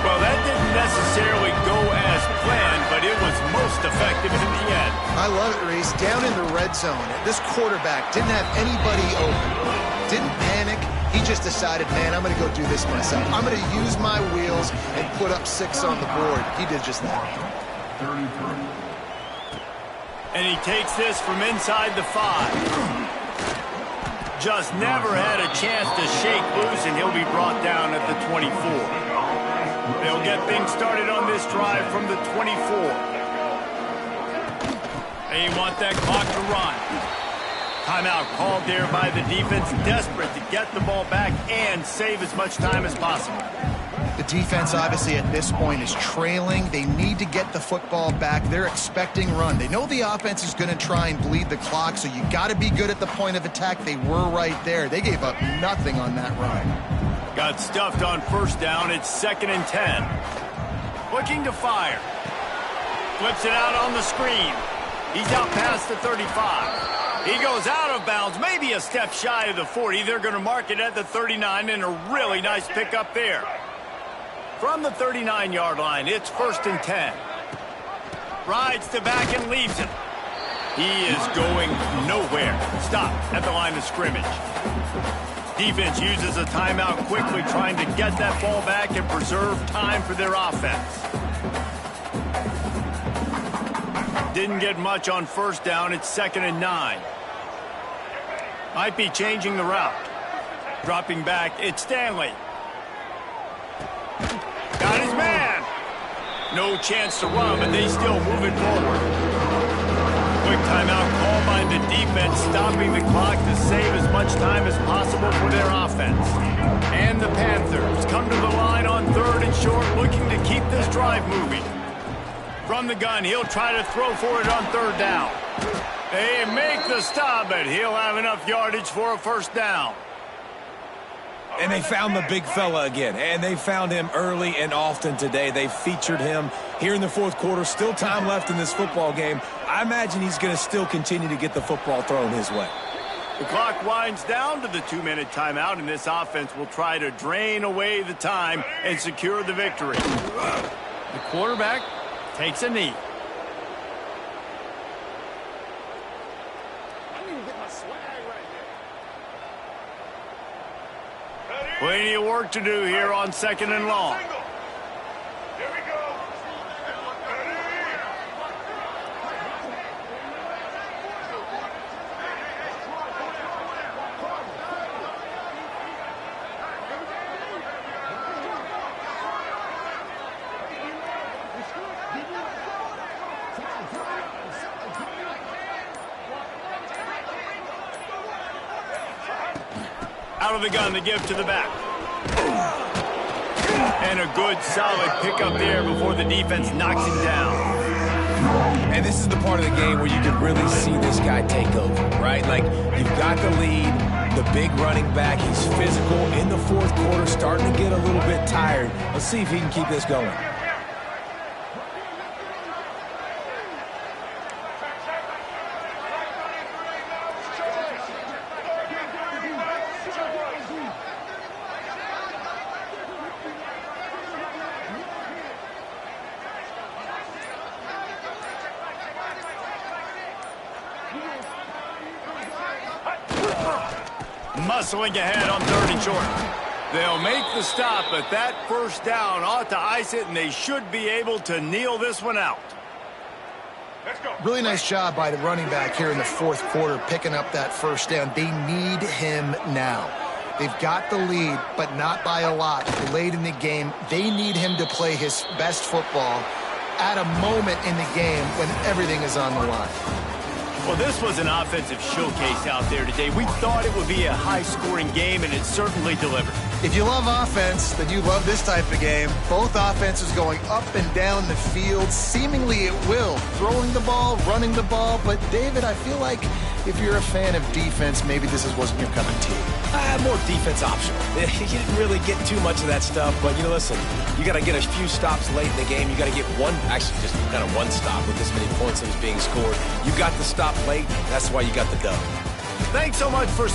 Well, that didn't necessarily go as planned, but it was most effective in the end. I love it, Reese. Down in the red zone, this quarterback didn't have anybody open. Didn't panic. He just decided, man, I'm going to go do this myself. I'm going to use my wheels and put up 6 on the board. He did just that. 33. And he takes this from inside the 5. Just never had a chance to shake loose, and he'll be brought down at the 24. They'll get things started on this drive from the 24. They want that clock to run. Timeout called there by the defense, desperate to get the ball back and save as much time as possible. The defense, obviously, at this point is trailing. They need to get the football back. They're expecting run. They know the offense is going to try and bleed the clock, so you got to be good at the point of attack. They were right there. They gave up nothing on that run. Got stuffed on 1st down. It's 2nd and 10. Looking to fire. Flips it out on the screen. He's out past the 35. He goes out of bounds, maybe a step shy of the 40. They're going to mark it at the 39, and a really nice pickup there. From the 39-yard line, it's 1st and 10. Rides to back and leaves it. He is going nowhere. Stop at the line of scrimmage. Defense uses a timeout quickly, trying to get that ball back and preserve time for their offense. Didn't get much on 1st down. It's 2nd and 9. Might be changing the route. Dropping back, it's Stanley. Got his man. No chance to run, but they still move it forward. Quick timeout call by the defense, stopping the clock to save as much time as possible for their offense. And the Panthers come to the line on 3rd and short, looking to keep this drive moving. From the gun, he'll try to throw for it on 3rd down. They make the stop, but he'll have enough yardage for a 1st down. And they found the big fella again, and they found him early and often today. They featured him here in the 4th quarter. Still time left in this football game. I imagine he's going to still continue to get the football thrown his way. The clock winds down to the 2-minute timeout, and this offense will try to drain away the time and secure the victory. The quarterback takes a knee. Plenty of work to do here on 2nd and long. Here we go. Out of the gun, the give to the back. And a good, solid pickup there before the defense knocks him down. And this is the part of the game where you can really see this guy take over, right? Like, you've got the lead, the big running back. He's physical in the fourth quarter, starting to get a little bit tired. Let's see if he can keep this going. Muscling ahead on 3rd and short. They'll make the stop, but that first down ought to ice it, and they should be able to kneel this one out. Let's go. Really nice job by the running back here in the fourth quarter, picking up that first down. They need him now. They've got the lead, but not by a lot. Late in the game, they need him to play his best football at a moment in the game when everything is on the line. Well, this was an offensive showcase out there today. We thought it would be a high-scoring game, and it certainly delivered. If you love offense, then you love this type of game. Both offenses going up and down the field, seemingly at will. Throwing the ball, running the ball. But, David, I feel like if you're a fan of defense, maybe this wasn't your cup of tea. More defense optional. You didn't really get too much of that stuff, but, listen, you got to get a few stops late in the game. You got to get actually just kind of one stop with this many points that was being scored. You got the stop late. That's why you got the dub. Thanks so much for...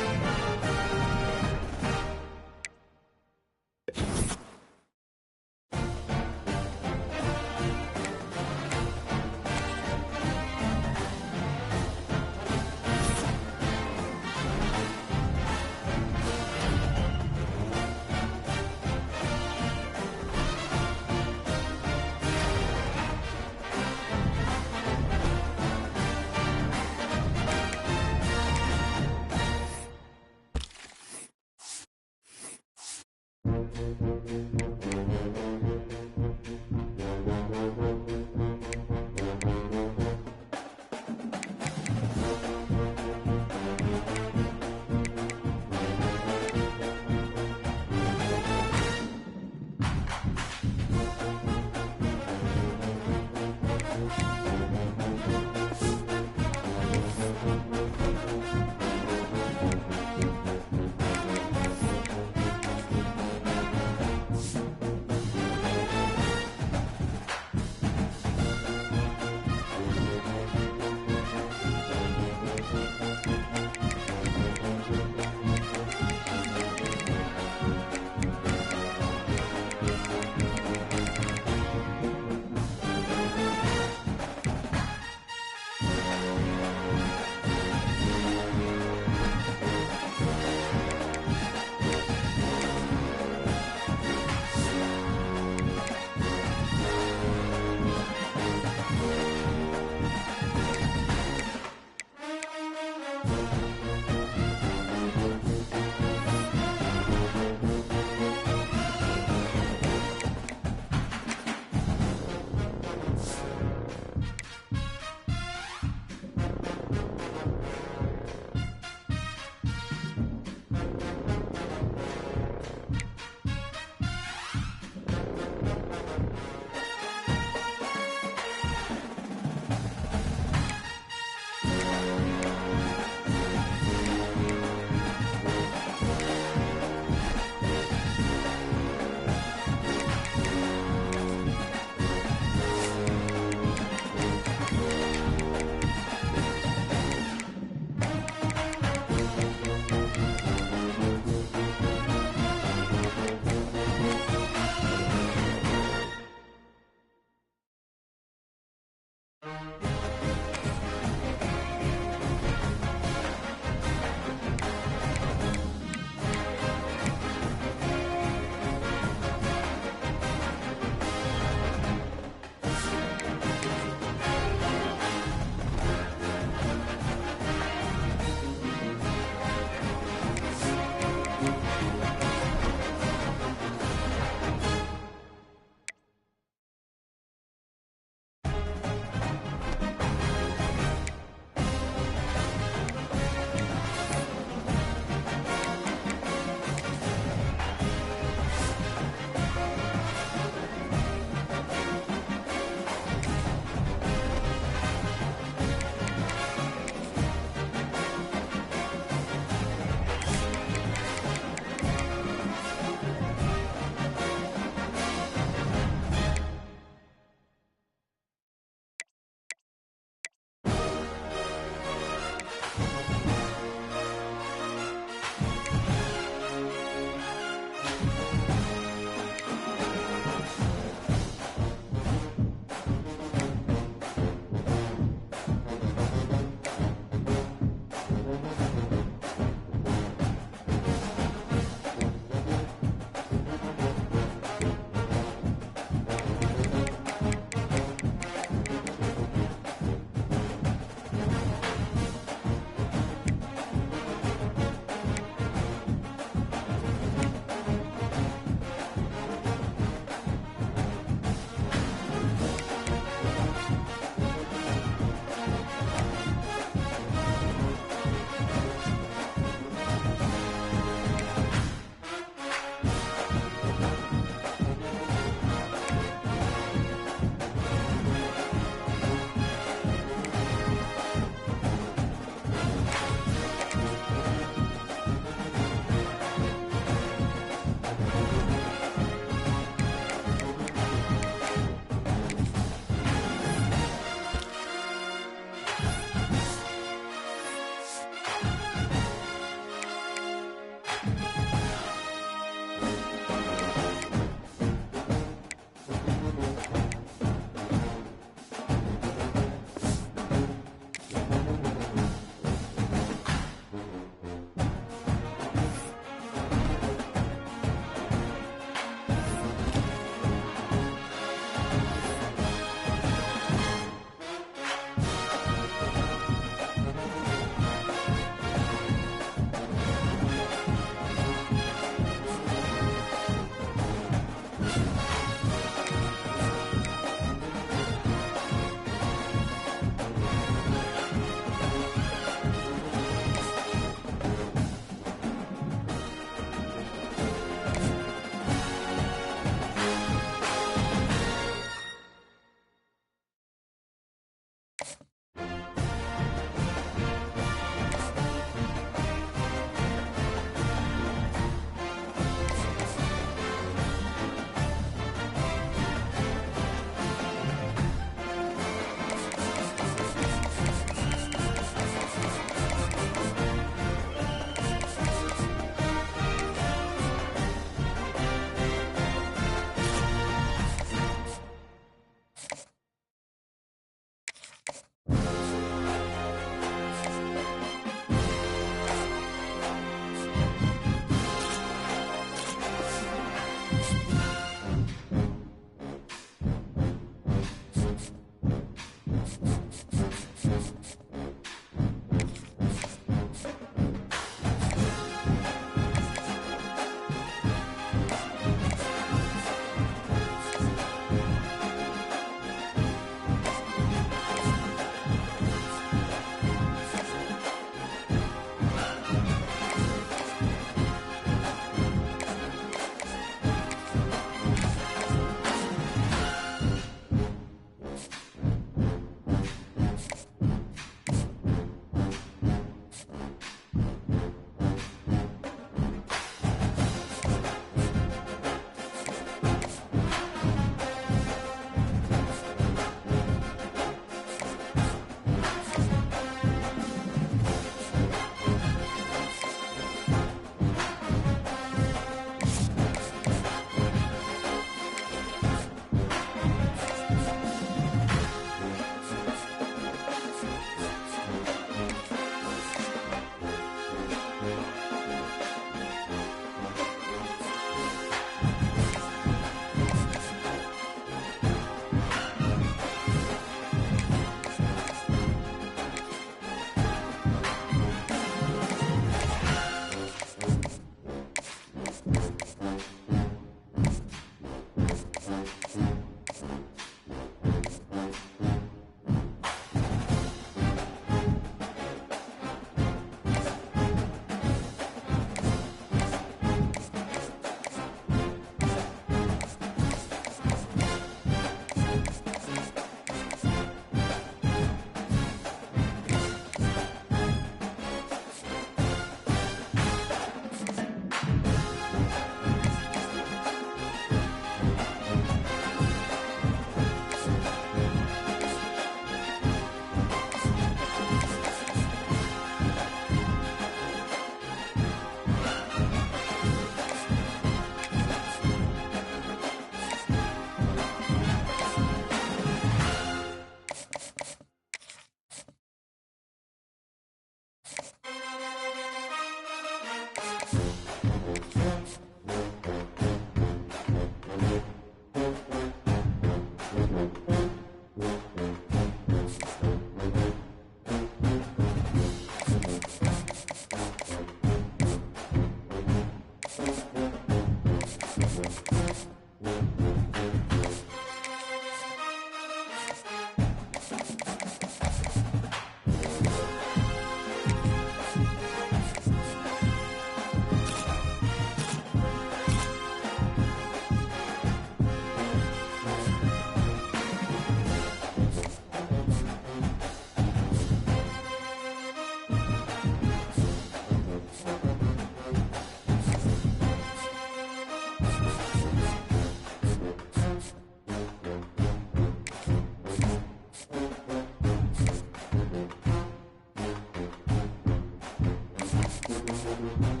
ball.